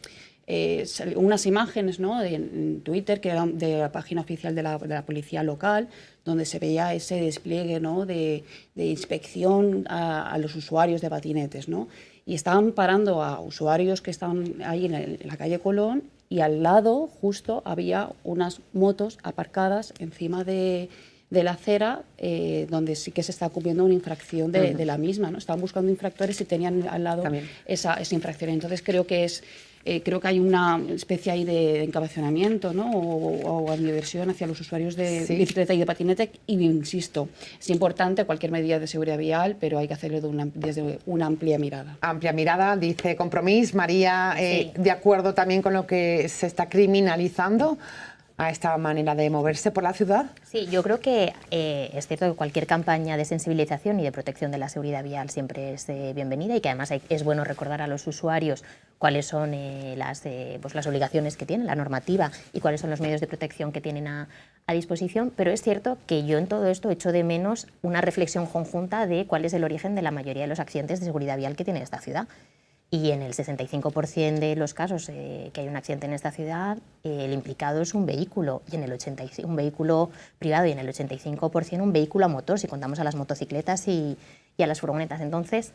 [SPEAKER 6] unas imágenes, ¿no?, en Twitter que eran de la página oficial de la policía local, donde se veía ese despliegue, ¿no?, de inspección a los usuarios de patinetes, ¿no? Y estaban parando a usuarios que estaban ahí en la calle Colón, y al lado justo había unas motos aparcadas encima de la acera, donde sí que se está cumpliendo una infracción de la misma, ¿no? Estaban buscando infractores y tenían al lado esa infracción. Entonces creo que hay una especie ahí de encabezonamiento, ¿no?, o animadversión hacia los usuarios de bicicleta y de patinete. Y insisto, es importante cualquier medida de seguridad vial, pero hay que hacerlo desde una amplia mirada.
[SPEAKER 1] Amplia mirada, dice Compromís. María, ¿de acuerdo también con lo que se está criminalizando a esta manera de moverse por la ciudad?
[SPEAKER 4] Sí, yo creo que es cierto que cualquier campaña de sensibilización y de protección de la seguridad vial siempre es bienvenida, y que además es bueno recordar a los usuarios cuáles son las obligaciones que tienen, la normativa, y cuáles son los medios de protección que tienen a disposición. Pero es cierto que yo en todo esto echo de menos una reflexión conjunta de cuál es el origen de la mayoría de los accidentes de seguridad vial que tiene esta ciudad. Y en el 65% de los casos que hay un accidente en esta ciudad, el implicado es un vehículo, y en el 85% un vehículo privado, y en el 85% un vehículo a motor, si contamos a las motocicletas y a las furgonetas. Entonces,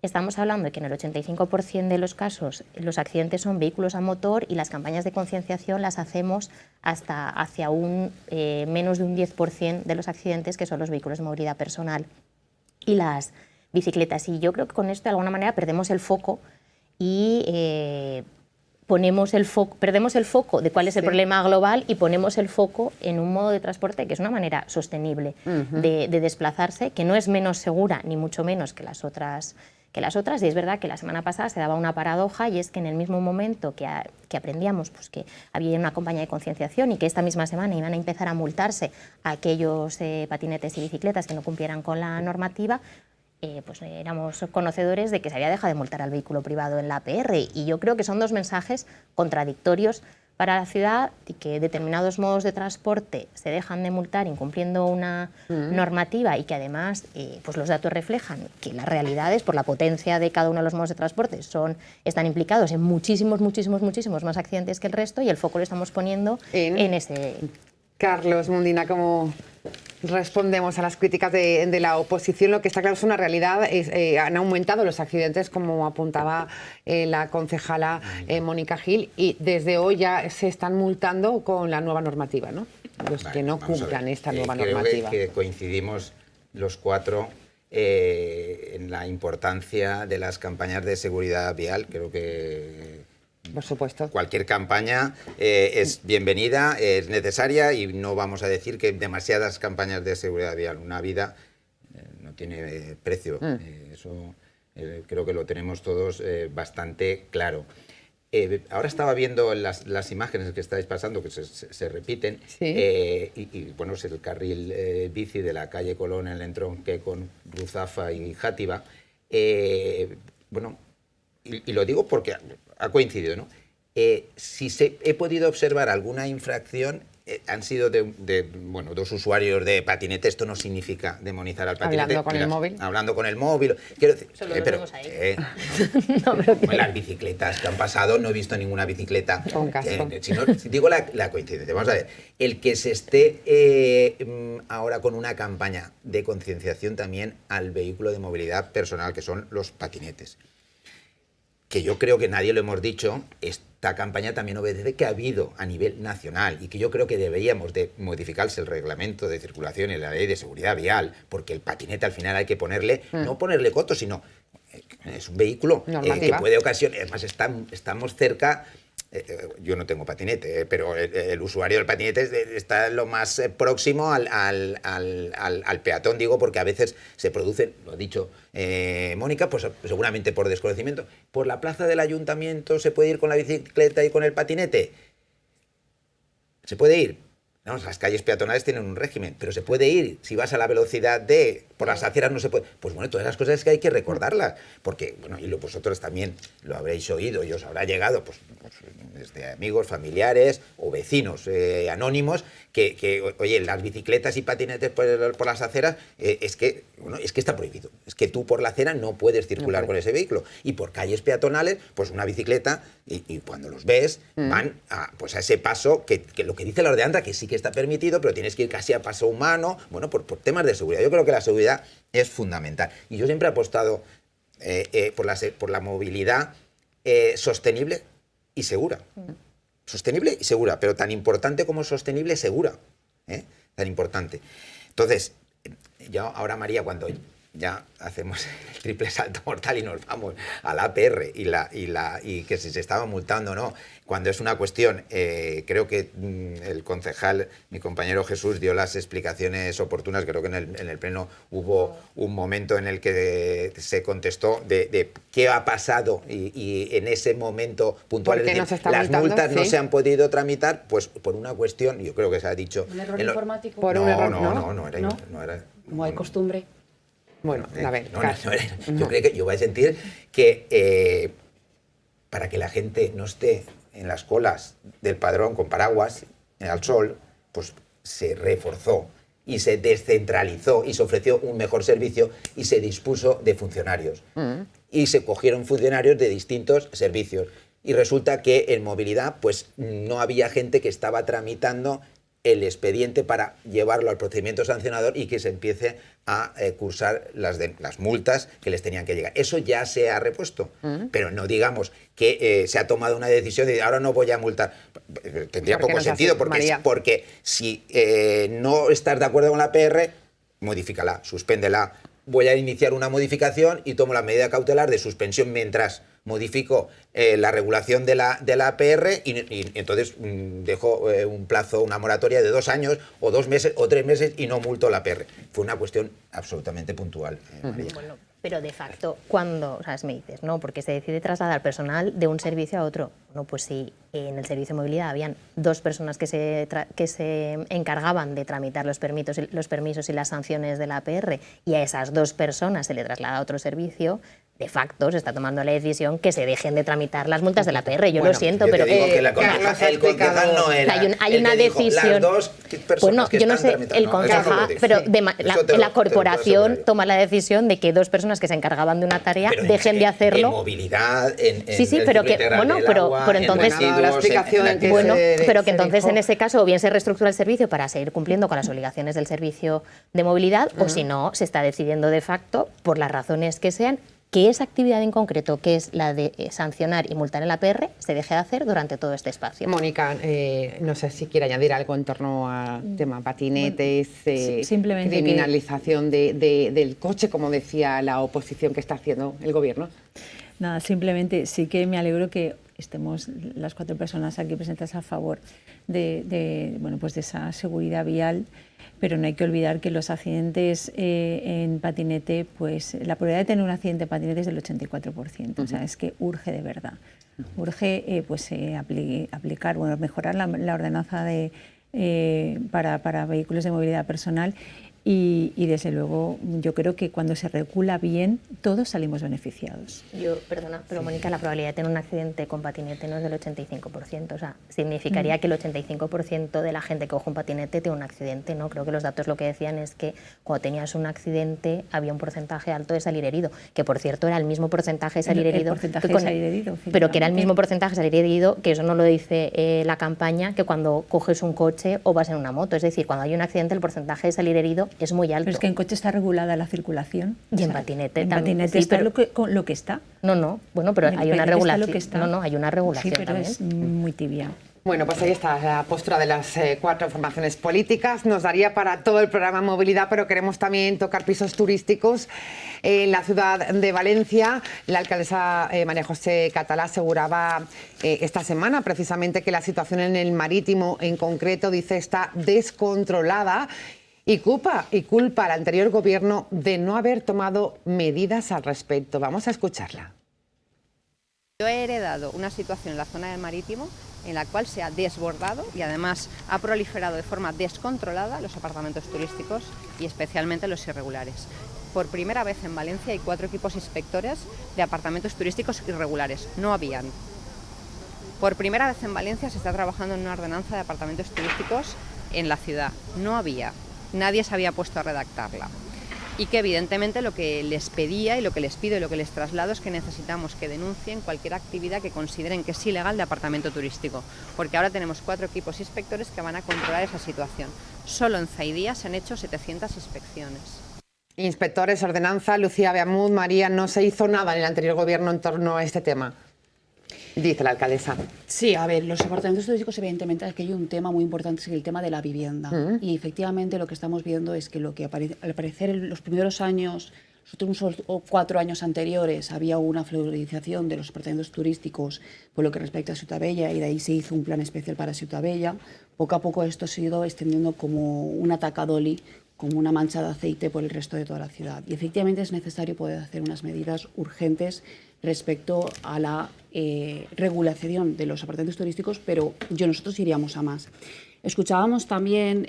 [SPEAKER 4] estamos hablando de que en el 85% de los casos los accidentes son vehículos a motor, y las campañas de concienciación las hacemos hasta hacia menos de un 10% de los accidentes, que son los vehículos de movilidad personal y las bicicletas. Y yo creo que con esto de alguna manera perdemos el foco y perdemos el foco de cuál es el problema global, y ponemos el foco en un modo de transporte que es una manera sostenible de desplazarse, que no es menos segura ni mucho menos que las otras. Y es verdad que la semana pasada se daba una paradoja, y es que en el mismo momento que aprendíamos pues, que había una campaña de concienciación y que esta misma semana iban a empezar a multarse a aquellos patinetes y bicicletas que no cumplieran con la normativa, pues éramos conocedores de que se había dejado de multar al vehículo privado en la APR. Y yo creo que son dos mensajes contradictorios para la ciudad, y que determinados modos de transporte se dejan de multar incumpliendo una normativa, y que además pues los datos reflejan que las realidades, por la potencia de cada uno de los modos de transporte, están implicados en muchísimos más accidentes que el resto, y el foco lo estamos poniendo en ese.
[SPEAKER 1] Carlos Mundina, ¿cómo respondemos a las críticas de la oposición? Lo que está claro es una realidad, han aumentado los accidentes, como apuntaba la concejala Mónica Gil, y desde hoy ya se están multando con la nueva normativa, ¿no? Los que no cumplan esta nueva normativa.
[SPEAKER 2] Creo que coincidimos los cuatro en la importancia de las campañas de seguridad vial. Creo que
[SPEAKER 1] por supuesto,
[SPEAKER 2] cualquier campaña es bienvenida, es necesaria, y no vamos a decir que demasiadas campañas de seguridad vial. Una vida no tiene precio. Eso creo que lo tenemos todos bastante claro. Ahora estaba viendo las imágenes que estáis pasando, que se repiten, y bueno, es el carril bici de la calle Colón, en el entronque con Ruzafa y Játiva. bueno, y lo digo porque ha coincidido, ¿no? Si he podido observar alguna infracción, han sido bueno, 2 usuarios de patinete. Esto no significa demonizar al patinete.
[SPEAKER 1] Hablando con el móvil.
[SPEAKER 2] Hablando con el móvil. Quiero decir,
[SPEAKER 4] Solo lo vemos ahí.
[SPEAKER 2] no, las bicicletas que han pasado, no he visto ninguna bicicleta.
[SPEAKER 1] Con casco.
[SPEAKER 2] Si digo la coincidencia, vamos a ver. El que se esté ahora con una campaña de concienciación también al vehículo de movilidad personal, que son los patinetes. Que yo creo que nadie lo hemos dicho, esta campaña también obedece que ha habido a nivel nacional y que yo creo que deberíamos de modificarse el reglamento de circulación y la ley de seguridad vial, porque el patinete al final hay que ponerle, no ponerle coto, sino es un vehículo que puede ocasionar, además estamos cerca. Yo no tengo patinete, pero el usuario del patinete está lo más próximo al peatón, digo, porque a veces se producen, lo ha dicho Mónica, pues seguramente por desconocimiento. ¿Por la plaza del ayuntamiento se puede ir con la bicicleta y con el patinete? ¿Se puede ir? No, las calles peatonales tienen un régimen, pero se puede ir. Si vas a la velocidad por las aceras no se puede. Pues bueno, todas las cosas es que hay que recordarlas, porque, bueno, y vosotros también lo habréis oído y os habrá llegado, pues desde amigos, familiares o vecinos anónimos, que, oye, las bicicletas y patinetes por las aceras, es que está prohibido. Es que tú por la acera no puedes circular con ese vehículo. Y por calles peatonales, pues una bicicleta, y cuando los ves, van a ese paso, que lo que dice la ordenanza, que sí que está permitido, pero tienes que ir casi a paso humano, bueno, por temas de seguridad. Yo creo que la seguridad es fundamental. Y yo siempre he apostado por la movilidad sostenible y segura. Sostenible y segura, pero tan importante como sostenible y segura. Tan importante. Entonces, ya ahora, María, cuando ya hacemos el triple salto mortal y nos vamos a la APR y que si se estaba multando o no, cuando es una cuestión, creo que el concejal, mi compañero Jesús, dio las explicaciones oportunas. Creo que en el pleno hubo un momento en el que se contestó de qué ha pasado y en ese momento puntual, es decir, las multas no se han podido tramitar, pues por una cuestión, yo creo que se ha dicho...
[SPEAKER 6] ¿Un error informático?
[SPEAKER 1] Por un error,
[SPEAKER 2] no era...
[SPEAKER 6] Como hay costumbre.
[SPEAKER 1] Bueno, a ver,
[SPEAKER 2] yo voy a sentir que para que la gente no esté en las colas del Padrón con paraguas al sol, pues se reforzó y se descentralizó y se ofreció un mejor servicio y se dispuso de funcionarios. Y se cogieron funcionarios de distintos servicios. Y resulta que en movilidad pues no había gente que estaba tramitando el expediente para llevarlo al procedimiento sancionador y que se empiece a cursar las multas que les tenían que llegar. Eso ya se ha repuesto, pero no digamos que se ha tomado una decisión de ahora no voy a multar. Tendría poco sentido, porque si no estás de acuerdo con la PR, modifícala, suspéndela. Voy a iniciar una modificación y tomo la medida cautelar de suspensión mientras modifico la regulación de la APR y entonces dejo un plazo, una moratoria de 2 años o 2 meses o 3 meses y no multo la APR. Fue una cuestión absolutamente puntual, María.
[SPEAKER 4] Bueno, pero de facto, cuando, o sea, me dices, ¿no? Porque se decide trasladar personal de un servicio a otro. No, pues si en el servicio de movilidad habían 2 personas que se encargaban de tramitar los permisos y las sanciones de la APR y a esas 2 personas se le traslada a otro servicio, de facto se está tomando la decisión que se dejen de tramitar las multas de la APR. Yo lo siento, pero...
[SPEAKER 2] el concejal no era
[SPEAKER 4] hay una decisión...
[SPEAKER 2] Las 2 personas
[SPEAKER 4] bueno,
[SPEAKER 2] que
[SPEAKER 4] yo no
[SPEAKER 2] están
[SPEAKER 4] sé,
[SPEAKER 2] tramitando.
[SPEAKER 4] el concejal, pero la corporación toma la decisión de que 2 personas que se encargaban de una tarea dejen de hacerlo.
[SPEAKER 2] En movilidad,
[SPEAKER 4] sí, pero que pero entonces
[SPEAKER 1] la explicación
[SPEAKER 4] pero que entonces en ese caso o bien se reestructura el servicio para seguir cumpliendo con las obligaciones del servicio de movilidad o si no se está decidiendo de facto por las razones que sean que esa actividad en concreto, que es la de sancionar y multar en la APR, se deje de hacer durante todo este espacio.
[SPEAKER 1] Mónica, no sé si quiere añadir algo en torno al tema patinetes,
[SPEAKER 3] simplemente
[SPEAKER 1] criminalización del coche, como decía la oposición que está haciendo el Gobierno.
[SPEAKER 3] Nada, simplemente sí que me alegro que estemos las 4 personas aquí presentes a favor de esa seguridad vial. Pero no hay que olvidar que los accidentes en patinete, pues la probabilidad de tener un accidente en patinete es del 84%. O sea, es que urge de verdad. Urge aplicar, mejorar la ordenanza para vehículos de movilidad personal y desde luego yo creo que cuando se regula bien todos salimos beneficiados.
[SPEAKER 4] Perdona, pero Mónica, la probabilidad de tener un accidente con patinete no es del 85%, o sea, significaría que el 85% de la gente que coge un patinete tiene un accidente, ¿no? Creo que los datos lo que decían es que cuando tenías un accidente había un porcentaje alto de salir herido, que por cierto era el mismo porcentaje de salir herido, pero que era el mismo porcentaje de salir herido, que eso no lo dice la campaña, que cuando coges un coche o vas en una moto, es decir, cuando hay un accidente el porcentaje de salir herido es muy alto.
[SPEAKER 3] Pero es que en coche está regulada la circulación.
[SPEAKER 4] Y en patinete
[SPEAKER 3] en
[SPEAKER 4] también.
[SPEAKER 3] patinete está lo que está.
[SPEAKER 4] No, bueno, pero hay una regulación. No, hay una regulación
[SPEAKER 3] sí, pero
[SPEAKER 4] también.
[SPEAKER 3] es muy tibia.
[SPEAKER 1] Bueno, pues ahí está la postura de las 4 formaciones políticas. Nos daría para todo el programa Movilidad, pero queremos también tocar pisos turísticos. En la ciudad de Valencia, la alcaldesa María José Catalá aseguraba esta semana precisamente que la situación en el marítimo en concreto, dice, está descontrolada y culpa al anterior gobierno de no haber tomado medidas al respecto. Vamos a escucharla.
[SPEAKER 5] Yo he heredado una situación en la zona del marítimo en la cual se ha desbordado y además ha proliferado de forma descontrolada los apartamentos turísticos y especialmente los irregulares. Por primera vez en Valencia hay 4 equipos inspectores de apartamentos turísticos irregulares. No habían. Por primera vez en Valencia se está trabajando en una ordenanza de apartamentos turísticos en la ciudad. No había. Nadie se había puesto a redactarla. Y que evidentemente lo que les pedía y lo que les pido y lo que les traslado es que necesitamos que denuncien cualquier actividad que consideren que es ilegal de apartamento turístico, porque ahora tenemos 4 equipos inspectores que van a controlar esa situación. Solo en Zaidía se han hecho 700 inspecciones.
[SPEAKER 1] Inspectores, ordenanza, Lucía Beamud, María, no se hizo nada en el anterior gobierno en torno a este tema, dice la alcaldesa.
[SPEAKER 6] Sí, a ver, los apartamentos turísticos evidentemente aquí hay un tema muy importante, es el tema de la vivienda. Y efectivamente lo que estamos viendo es que lo que al parecer en los primeros años, los últimos 4 años anteriores, había una florización de los apartamentos turísticos por lo que respecta a Ciutat Vella y de ahí se hizo un plan especial para Ciutat Vella. Poco a poco esto se ha ido extendiendo como un atacadoli, como una mancha de aceite por el resto de toda la ciudad. Y efectivamente es necesario poder hacer unas medidas urgentes respecto a la regulación de los apartamentos turísticos, pero nosotros iríamos a más. Escuchábamos también,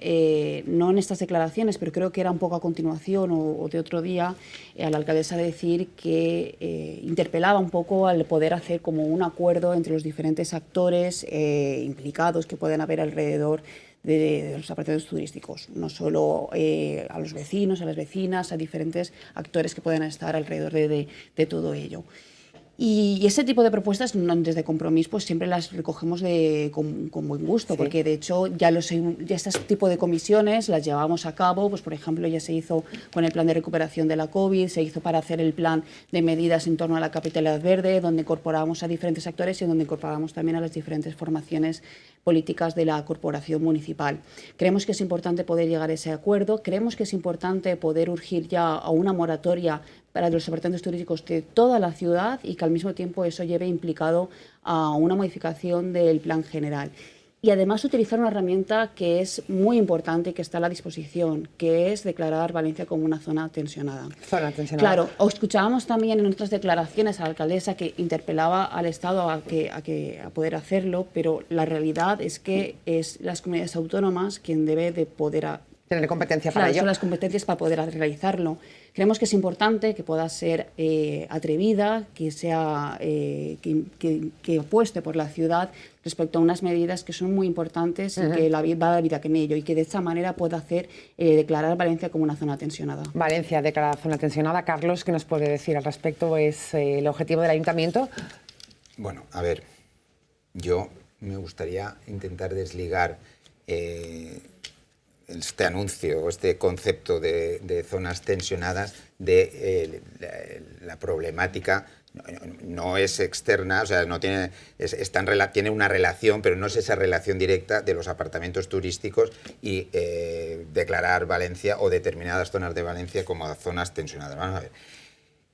[SPEAKER 6] no en estas declaraciones, pero creo que era un poco a continuación o de otro día, a la alcaldesa decir que interpelaba un poco al poder hacer como un acuerdo entre los diferentes actores implicados que pueden haber alrededor de los apartamentos turísticos, no solo a los vecinos, a las vecinas, a diferentes actores que puedan estar alrededor de todo ello. Y ese tipo de propuestas desde Compromís pues siempre las recogemos con buen gusto, sí. Porque de hecho ya este tipo de comisiones las llevamos a cabo, pues por ejemplo ya se hizo con el plan de recuperación de la COVID, se hizo para hacer el plan de medidas en torno a la capitalidad verde, donde incorporamos a diferentes actores y donde incorporamos también a las diferentes formaciones políticas de la corporación municipal. Creemos que es importante poder llegar a ese acuerdo, creemos que es importante poder urgir ya a una moratoria para los apartamentos turísticos de toda la ciudad y que al mismo tiempo eso lleve implicado a una modificación del plan general. Y además utilizar una herramienta que es muy importante y que está a la disposición, que es declarar Valencia como una zona tensionada.
[SPEAKER 1] Zona tensionada.
[SPEAKER 6] Claro, escuchábamos también en otras declaraciones a la alcaldesa que interpelaba al Estado a poder hacerlo, pero la realidad es que es las comunidades autónomas quien debe de poder
[SPEAKER 1] tener competencia para ello.
[SPEAKER 6] Son las competencias para poder realizarlo. Creemos que es importante que pueda ser atrevida, que sea que apueste por la ciudad respecto a unas medidas que son muy importantes y que va a la vida en ello y que de esta manera pueda hacer declarar Valencia como una zona tensionada.
[SPEAKER 1] Valencia declarada zona tensionada. Carlos, ¿qué nos puede decir al respecto? ¿Es el objetivo del ayuntamiento?
[SPEAKER 2] Bueno, a ver, yo me gustaría intentar desligar este anuncio, este concepto de zonas tensionadas de la problemática. No es externa, o sea, no tiene, tiene una relación, pero no es esa relación directa de los apartamentos turísticos y declarar Valencia o determinadas zonas de Valencia como zonas tensionadas. Vamos a ver.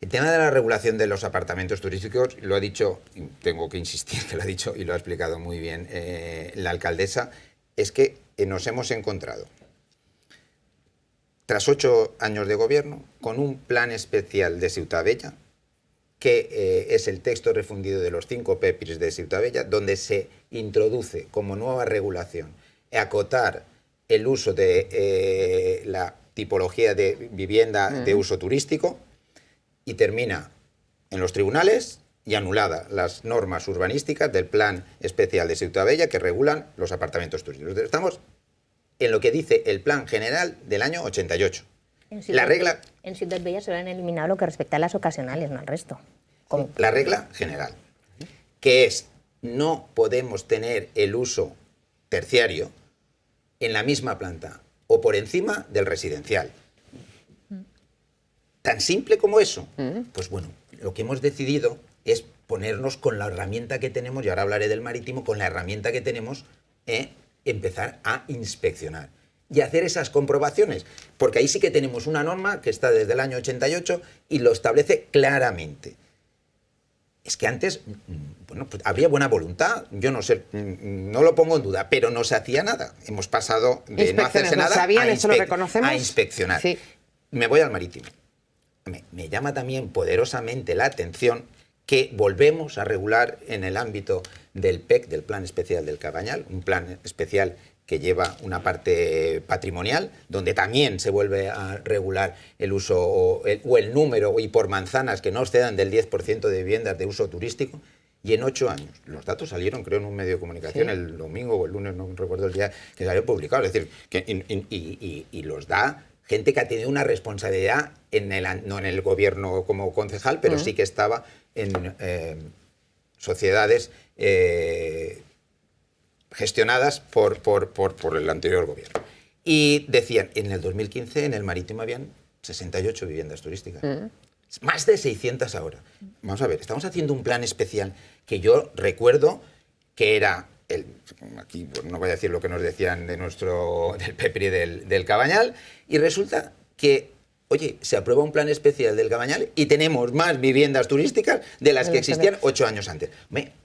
[SPEAKER 2] El tema de la regulación de los apartamentos turísticos, lo ha dicho, tengo que insistir que lo ha dicho y lo ha explicado muy bien la alcaldesa, es que nos hemos encontrado, tras 8 años de gobierno, con un plan especial de Ciutat Vella, que es el texto refundido de los 5 PEPIs de Ciutat Vella, donde se introduce como nueva regulación acotar el uso de la tipología de vivienda de uso turístico y termina en los tribunales y anulada las normas urbanísticas del Plan Especial de Ciutat Vella que regulan los apartamentos turísticos. Estamos en lo que dice el Plan General del año 88. La regla...
[SPEAKER 4] En Ciutat Vella se lo han eliminado lo que respecta a las ocasionales, no al resto.
[SPEAKER 2] La regla general, que es no podemos tener el uso terciario en la misma planta o por encima del residencial. Tan simple como eso. Pues bueno, lo que hemos decidido es ponernos con la herramienta que tenemos, y ahora hablaré del marítimo, con la herramienta que tenemos, empezar a inspeccionar y hacer esas comprobaciones, porque ahí sí que tenemos una norma que está desde el año 88 y lo establece claramente. Es que antes, bueno, pues habría buena voluntad, yo no sé, no lo pongo en duda, pero no se hacía nada. Hemos pasado de no hacerse nada a inspeccionar. Sí. Me voy al marítimo. Me llama también poderosamente la atención que volvemos a regular en el ámbito del PEC, del Plan Especial del Cabañal, un plan especial que lleva una parte patrimonial, donde también se vuelve a regular el uso o el número y por manzanas que no excedan del 10% de viviendas de uso turístico, y en 8 años. Los datos salieron, creo, en un medio de comunicación el domingo o el lunes, no recuerdo el día que salió publicado, es decir, que, y los da gente que ha tenido una responsabilidad, no en el gobierno como concejal, pero sí que estaba en sociedades gestionadas por el anterior gobierno. Y decían, en el 2015 en el marítimo habían 68 viviendas turísticas. Más de 600 ahora. Vamos a ver, estamos haciendo un plan especial que yo recuerdo que era, aquí no voy a decir lo que nos decían del PEPRI del Cabañal, y resulta que, oye, se aprueba un plan especial del Cabañal y tenemos más viviendas turísticas de las que existían 8 años antes.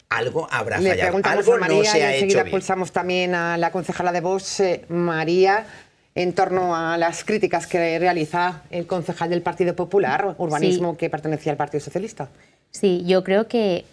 [SPEAKER 2] Algo habrá fallado.
[SPEAKER 1] Le preguntamos
[SPEAKER 2] algo
[SPEAKER 1] a María,
[SPEAKER 2] no se ha
[SPEAKER 1] y enseguida
[SPEAKER 2] hecho bien.
[SPEAKER 1] pulsamos también a la concejala de Vox, María, en torno a las críticas que realiza el concejal del Partido Popular, urbanismo, que pertenecía al Partido Socialista.
[SPEAKER 4] Sí, yo creo que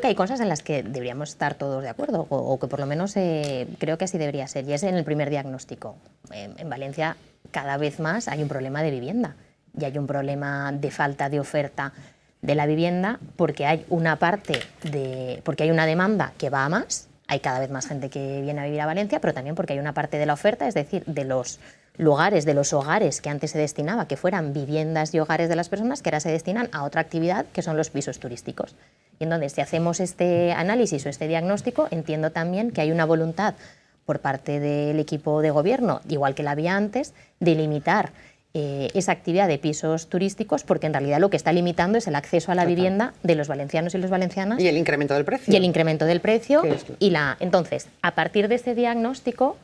[SPEAKER 4] hay cosas en las que deberíamos estar todos de acuerdo, o que por lo menos creo que así debería ser, y es en el primer diagnóstico. En Valencia cada vez más hay un problema de vivienda y hay un problema de falta de oferta de la vivienda, porque hay una porque hay una demanda que va a más, hay cada vez más gente que viene a vivir a Valencia, pero también porque hay una parte de la oferta, es decir, de los lugares, de los hogares que antes se destinaba, que fueran viviendas y hogares de las personas, que ahora se destinan a otra actividad, que son los pisos turísticos. Y entonces, si hacemos este análisis o este diagnóstico, entiendo también que hay una voluntad por parte del equipo de gobierno, igual que la había antes, de limitar esa actividad de pisos turísticos, porque en realidad lo que está limitando es el acceso a la vivienda de los valencianos y las valencianas.
[SPEAKER 1] Y el incremento del precio.
[SPEAKER 4] Y el incremento del precio. Entonces, a partir de este diagnóstico,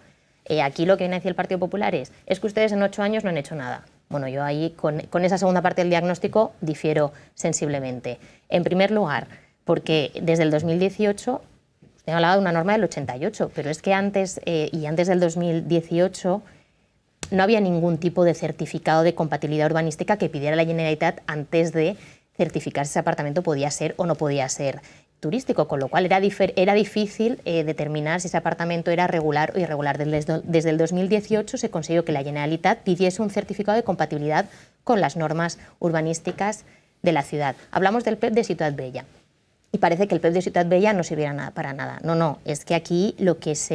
[SPEAKER 4] aquí lo que viene a decir el Partido Popular es que ustedes en 8 años no han hecho nada. Bueno, yo ahí con esa segunda parte del diagnóstico difiero sensiblemente. En primer lugar, porque desde el 2018, usted ha hablado de una norma del 88, pero es que antes del 2018 no había ningún tipo de certificado de compatibilidad urbanística que pidiera la Generalitat antes de certificar si ese apartamento podía ser o no podía ser turístico, con lo cual era difícil determinar si ese apartamento era regular o irregular. Desde el 2018 se consiguió que la Generalitat pidiese un certificado de compatibilidad con las normas urbanísticas de la ciudad. Hablamos del PEP de Ciutat Vella. Y parece que el PEP de Ciutat Vella no sirviera para nada. No, es que aquí lo que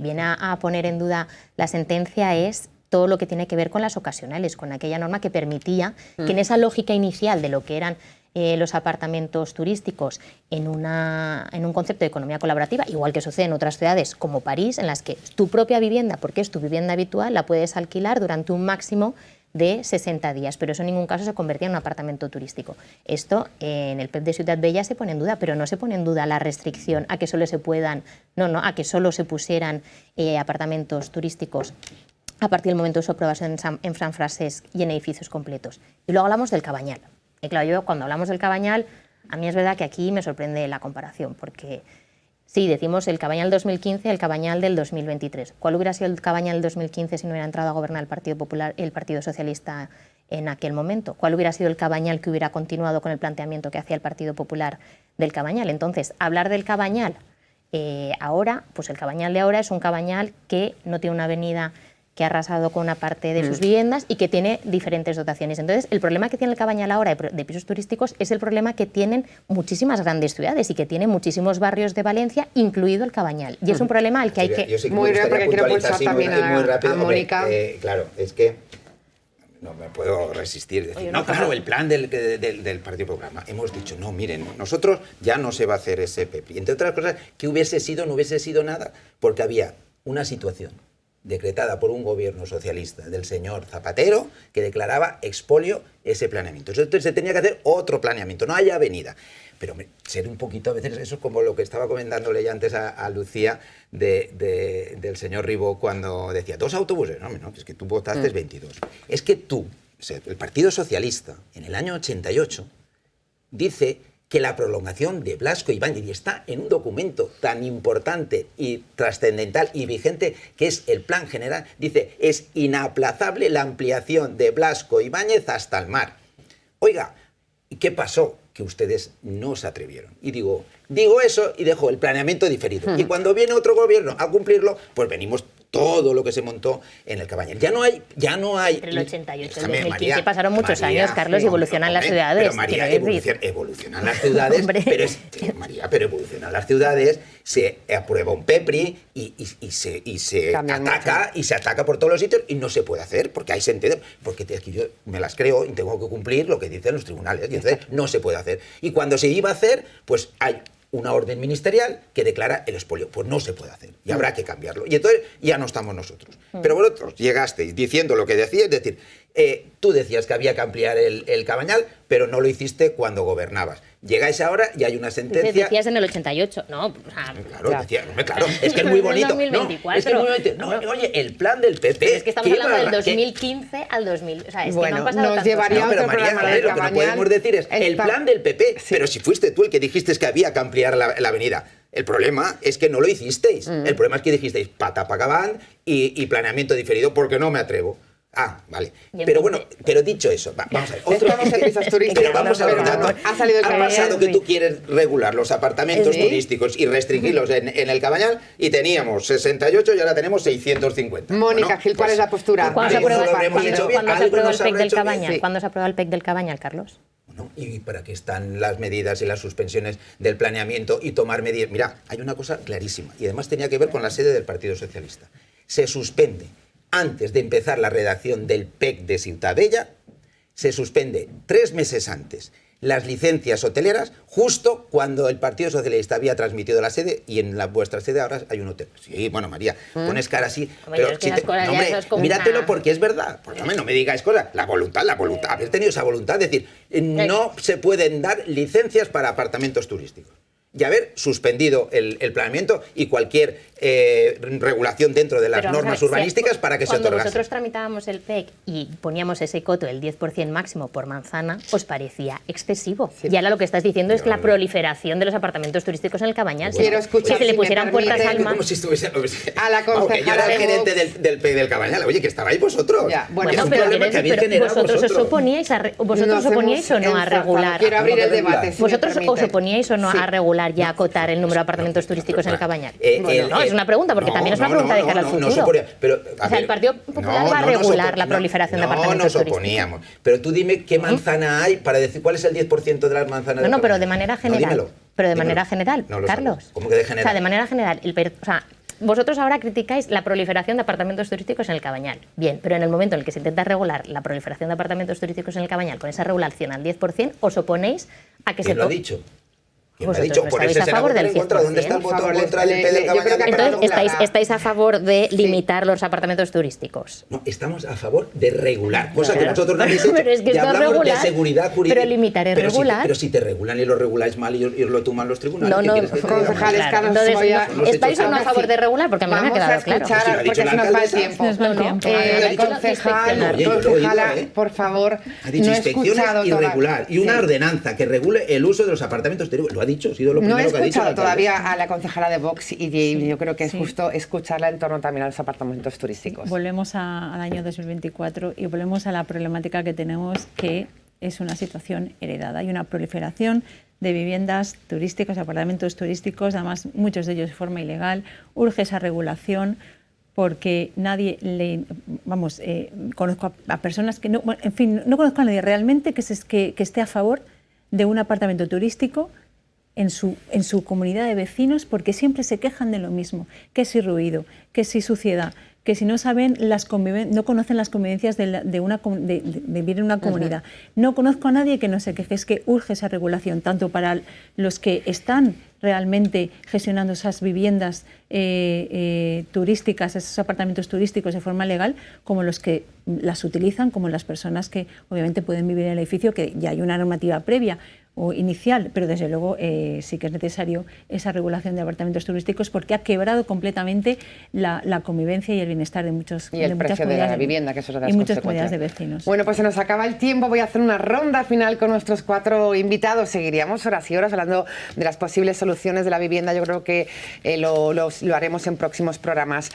[SPEAKER 4] viene a poner en duda la sentencia es todo lo que tiene que ver con las ocasionales, con aquella norma que permitía que en esa lógica inicial de lo que eran los apartamentos turísticos en un concepto de economía colaborativa, igual que sucede en otras ciudades como París, en las que tu propia vivienda, porque es tu vivienda habitual, la puedes alquilar durante un máximo de 60 días, pero eso en ningún caso se convertía en un apartamento turístico. Esto en el PEP de Ciutat Vella se pone en duda, pero no se pone en duda la restricción a que solo a que solo se pusieran apartamentos turísticos a partir del momento de su aprobación en San Francesc y en edificios completos. Y luego hablamos del Cabañal. Y claro, yo cuando hablamos del Cabañal, a mí es verdad que aquí me sorprende la comparación, porque sí, decimos el Cabañal 2015 y el Cabañal del 2023. ¿Cuál hubiera sido el Cabañal del 2015 si no hubiera entrado a gobernar el Partido Popular y el Partido Socialista en aquel momento? ¿Cuál hubiera sido el Cabañal que hubiera continuado con el planteamiento que hacía el Partido Popular del Cabañal? Entonces, hablar del Cabañal ahora, pues el Cabañal de ahora es un Cabañal que no tiene una avenida que ha arrasado con una parte de sus viviendas y que tiene diferentes dotaciones. Entonces, el problema que tiene el Cabañal ahora de pisos turísticos es el problema que tienen muchísimas grandes ciudades y que tienen muchísimos barrios de Valencia, incluido el Cabañal. Y es un problema al que hay que...
[SPEAKER 2] Yo sí que
[SPEAKER 1] Muy
[SPEAKER 2] me
[SPEAKER 1] bien,
[SPEAKER 2] gustaría
[SPEAKER 1] porque quiero
[SPEAKER 2] puntualizar,
[SPEAKER 1] pulsar también
[SPEAKER 2] muy rápido.
[SPEAKER 1] a Mónica.
[SPEAKER 2] Hombre, claro, es que no me puedo resistir. Decir, no, claro, el plan del Partido Popular. Hemos dicho, no, miren, nosotros ya no se va a hacer ese PEP. Y entre otras cosas, ¿qué hubiese sido? No hubiese sido nada, porque había una situación decretada por un gobierno socialista del señor Zapatero que declaraba expolio ese planeamiento. Entonces se tenía que hacer otro planeamiento, no hay avenida. Pero ser un poquito, a veces, eso es como lo que estaba comentándole ya antes a Lucía del señor Ribó cuando decía 2 autobuses. No, es que tú votaste 22. Es que tú, el Partido Socialista, en el año 88, dice que la prolongación de Blasco Ibáñez, y está en un documento tan importante y trascendental y vigente que es el Plan General, dice, es inaplazable la ampliación de Blasco Ibáñez hasta el mar. Oiga, ¿y qué pasó? Que ustedes no se atrevieron. Y digo eso y dejo el planeamiento diferido. Y cuando viene otro gobierno a cumplirlo, pues venimos todo lo que se montó en el Cabañal. Ya no hay...
[SPEAKER 4] Entre el 88 y el 2015 María, pasaron muchos años, Carlos, y evolucionan las ciudades.
[SPEAKER 2] Pero María, evolucionan las ciudades, pero evolucionan las ciudades, se aprueba un PEPRI y se ataca por todos los sitios y no se puede hacer porque hay sentencias, porque aquí yo me las creo y tengo que cumplir lo que dicen los tribunales, y entonces no se puede hacer. Y cuando se iba a hacer, pues hay una orden ministerial que declara el expolio. Pues no se puede hacer y habrá que cambiarlo. Y entonces ya no estamos nosotros. Pero vosotros llegasteis diciendo lo que decíais, es decir, tú decías que había que ampliar el Cabañal, pero no lo hiciste cuando gobernabas. Llegáis ahora y hay una sentencia...
[SPEAKER 4] Decías en el 88, ¿no?
[SPEAKER 2] Claro, es que es muy bonito.
[SPEAKER 4] 2024.
[SPEAKER 2] Es que es muy bonito. Oye, el plan del PP...
[SPEAKER 4] Es que estamos hablando del 2015 al 2000. O sea, es que no han pasado
[SPEAKER 1] nos llevaría
[SPEAKER 2] pero
[SPEAKER 1] otro
[SPEAKER 2] María,
[SPEAKER 1] programa del
[SPEAKER 2] lo que no
[SPEAKER 1] Cabañal.
[SPEAKER 2] podemos decir es el plan del PP. Sí. Pero si fuiste tú el que dijiste que había que ampliar la avenida. El problema es que no lo hicisteis. El problema es que dijisteis pata pa' cabán y planeamiento diferido porque no me atrevo. Ah, vale. Pero bueno, pero dicho eso, vamos a ver.
[SPEAKER 1] Estamos en pisos turísticos.
[SPEAKER 2] Pero vamos a ver,
[SPEAKER 1] ha salido el Cabañal.
[SPEAKER 2] pasado que tú quieres regular los apartamentos turísticos y restringirlos en el Cabañal y teníamos 68 y ahora tenemos 650.
[SPEAKER 1] Mónica Gil, ¿cuál es la postura?
[SPEAKER 4] ¿Cuándo se aprueba el PEC del Cabañal? ¿Cuándo se aprueba el PEC del Cabañal, Carlos?
[SPEAKER 2] Bueno, ¿y para qué están las medidas y las suspensiones del planeamiento y tomar medidas? Mira, hay una cosa clarísima y además tenía que ver con la sede del Partido Socialista. Se suspende antes de empezar la redacción del PEC de Ciutadella, se suspende 3 meses antes las licencias hoteleras, justo cuando el Partido Socialista había transmitido la sede y en vuestra sede ahora hay un hotel. Sí, bueno, María, pones cara así, pero míratelo porque es verdad. Porque no me digáis cosas. La voluntad, haber tenido esa voluntad, es decir, no se pueden dar licencias para apartamentos turísticos. Y haber suspendido el planeamiento y cualquier regulación dentro de las normas urbanísticas para que se otorgase.
[SPEAKER 4] Cuando nosotros tramitábamos el PEC y poníamos ese coto, el 10% máximo por manzana, ¿os parecía excesivo? Sí. Y ahora lo que estás diciendo es la proliferación de los apartamentos turísticos en el Cabañal.
[SPEAKER 1] Quiero escuchar,
[SPEAKER 4] que se le pusieran puertas al mar.
[SPEAKER 2] Como si estuviese...
[SPEAKER 1] A la concejala
[SPEAKER 2] yo era el gerente del PEC del Cabañal. Oye, que estabais vosotros.
[SPEAKER 1] Ya,
[SPEAKER 4] bueno, es un problema que habéis generado vosotros. ¿Os oponíais o no a regular?
[SPEAKER 1] Quiero abrir el debate.
[SPEAKER 4] ¿Vosotros os oponíais o no a regular y a acotar el número de apartamentos turísticos en el Cabañal? No, es una pregunta, porque también es una pregunta de cara al futuro. O sea, el Partido Popular va a regular la proliferación de apartamentos turísticos.
[SPEAKER 2] No nos oponíamos. Pero tú dime qué manzana hay para decir cuál es el 10% de las manzanas.
[SPEAKER 4] No, pero de manera general. Pero de manera general, Carlos.
[SPEAKER 2] ¿Cómo que de general?
[SPEAKER 4] O sea, de manera general. Vosotros ahora criticáis la proliferación de apartamentos turísticos en el Cabañal. Bien, pero en el momento en el que se intenta regular la proliferación de apartamentos turísticos en el Cabañal con esa regulación al 10%, os oponéis a que se...
[SPEAKER 2] ¿Quién lo ha dicho? ¿Quién
[SPEAKER 4] Vosotros
[SPEAKER 2] ha dicho?
[SPEAKER 4] no
[SPEAKER 2] Por
[SPEAKER 4] estáis
[SPEAKER 2] ese
[SPEAKER 4] a favor del 100%.
[SPEAKER 2] ¿Dónde está el voto en contra del PEC del Cabañal?
[SPEAKER 4] Entonces, ¿estáis a favor de limitar los apartamentos turísticos?
[SPEAKER 2] No, estamos a favor de regular, cosa que nosotros no habéis hecho.
[SPEAKER 4] Pero es que
[SPEAKER 2] ya
[SPEAKER 4] esto
[SPEAKER 2] hablamos
[SPEAKER 4] regular,
[SPEAKER 2] de seguridad jurídica.
[SPEAKER 4] Pero limitar es regular.
[SPEAKER 2] Pero si te regulan y lo reguláis mal y lo toman los tribunales.
[SPEAKER 1] concejales, Carlos,
[SPEAKER 4] ¿estáis o no a favor de regular? Porque a mí no me ha quedado claro.
[SPEAKER 1] Porque se nos va el tiempo. Concejala, por favor,
[SPEAKER 2] ha dicho inspecciones y regular. Y una ordenanza que regule el uso de los apartamentos turísticos. Lo ha dicho, ha sido lo primero que ha dicho.
[SPEAKER 1] No he escuchado todavía a la concejala de Vox y yo creo que es justo escucharla en torno también a los apartamentos turísticos.
[SPEAKER 3] Volvemos al año 2024 y volvemos a la problemática que tenemos, que es una situación heredada. Hay una proliferación de viviendas turísticas, apartamentos turísticos, además muchos de ellos de forma ilegal. Urge esa regulación. porque nadie conozco a personas que no, en fin, no conozco a nadie realmente que esté a favor de un apartamento turístico en su comunidad de vecinos, porque siempre se quejan de lo mismo, que si ruido, que si suciedad, que si no saben no conocen las convivencias de vivir en una comunidad. No conozco a nadie que no se queje. Es que urge esa regulación, tanto para los que están realmente gestionando esas viviendas turísticas, esos apartamentos turísticos de forma legal, como los que las utilizan, como las personas que obviamente pueden vivir en el edificio, que ya hay una normativa previa o inicial, pero desde luego sí que es necesario esa regulación de apartamentos turísticos, porque ha quebrado completamente la convivencia y el bienestar de muchas
[SPEAKER 1] y el precio de la vivienda, que eso es otra
[SPEAKER 3] y muchas comunidades de vecinos.
[SPEAKER 1] Bueno, pues se nos acaba el tiempo. Voy a hacer una ronda final con nuestros 4 invitados. Seguiríamos horas y horas hablando de las posibles soluciones de la vivienda. Yo creo que lo haremos en próximos programas.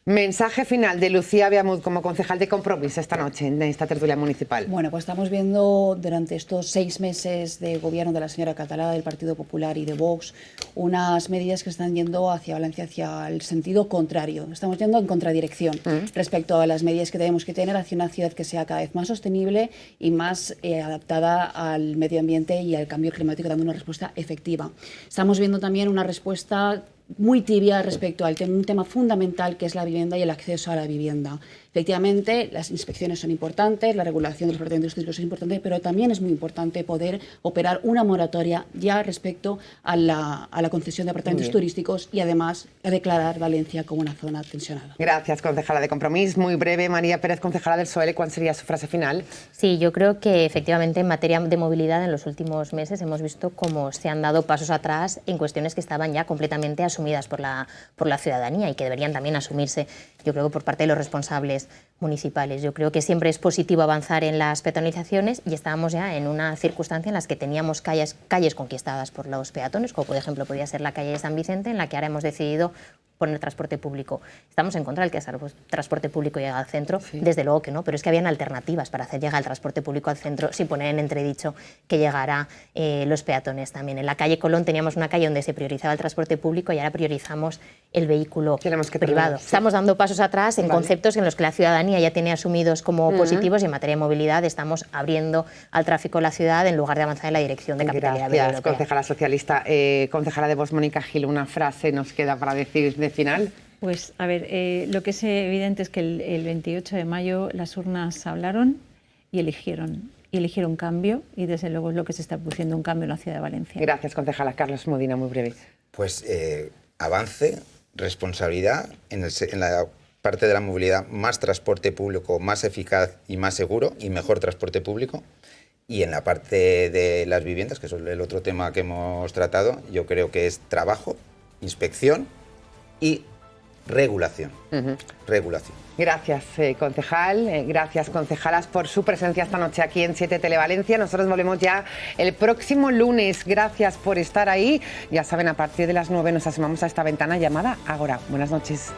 [SPEAKER 1] Mensaje final de Lucía Beamud como concejal de Compromís esta noche en esta tertulia municipal.
[SPEAKER 6] Bueno, pues estamos viendo durante estos 6 meses de gobierno de la señora Catalá, del Partido Popular y de Vox, unas medidas que están yendo hacia Valencia hacia el sentido contrario. Estamos yendo en contradirección respecto a las medidas que tenemos que tener hacia una ciudad que sea cada vez más sostenible y más adaptada al medio ambiente y al cambio climático, dando una respuesta efectiva. Estamos viendo también una respuesta muy tibia respecto a un tema fundamental, que es la vivienda y el acceso a la vivienda. Efectivamente, las inspecciones son importantes, la regulación de los apartamentos turísticos es importante, pero también es muy importante poder operar una moratoria ya respecto a la concesión de apartamentos turísticos y además a declarar Valencia como una zona tensionada.
[SPEAKER 1] Gracias, concejala de Compromís. Muy breve, María Pérez, concejala del PSOE, ¿cuál sería su frase final?
[SPEAKER 4] Sí, yo creo que efectivamente en materia de movilidad en los últimos meses hemos visto cómo se han dado pasos atrás en cuestiones que estaban ya completamente asumidas por la ciudadanía y que deberían también asumirse, yo creo, por parte de los responsables municipales. Yo creo que siempre es positivo avanzar en las peatonalizaciones y estábamos ya en una circunstancia en la que teníamos calles conquistadas por los peatones, como por ejemplo podría ser la calle de San Vicente, en la que ahora hemos decidido poner transporte público. Estamos en contra del que el transporte público llegue al centro, desde luego que no, pero es que habían alternativas para hacer llegar el transporte público al centro sin poner en entredicho que llegara los peatones también. En la calle Colón teníamos una calle donde se priorizaba el transporte público y ahora priorizamos el vehículo privado. Estamos dando pasos atrás en conceptos en los que la ciudadanía ya tiene asumidos como positivos y en materia de movilidad estamos abriendo al tráfico la ciudad en lugar de avanzar en la dirección de capitalidad verde europea.
[SPEAKER 1] Concejala socialista. Concejala de Vox, Mónica Gil, una frase nos queda para decir de final.
[SPEAKER 3] Pues a ver, lo que es evidente es que el 28 de mayo las urnas hablaron y eligieron cambio y desde luego es lo que se está produciendo, un cambio en la ciudad de Valencia.
[SPEAKER 1] Gracias, concejala. Carlos Modina, muy breve.
[SPEAKER 2] Pues avance, responsabilidad en la parte de la movilidad, más transporte público, más eficaz y más seguro y mejor transporte público. Y en la parte de las viviendas, que es el otro tema que hemos tratado, yo creo que es trabajo, inspección y regulación. Regulación.
[SPEAKER 1] Gracias, concejal. Gracias, concejalas, por su presencia esta noche aquí en 7 Televalencia. Nosotros volvemos ya el próximo lunes. Gracias por estar ahí. Ya saben, a partir de las 9 nos asomamos a esta ventana llamada Ágora. Buenas noches.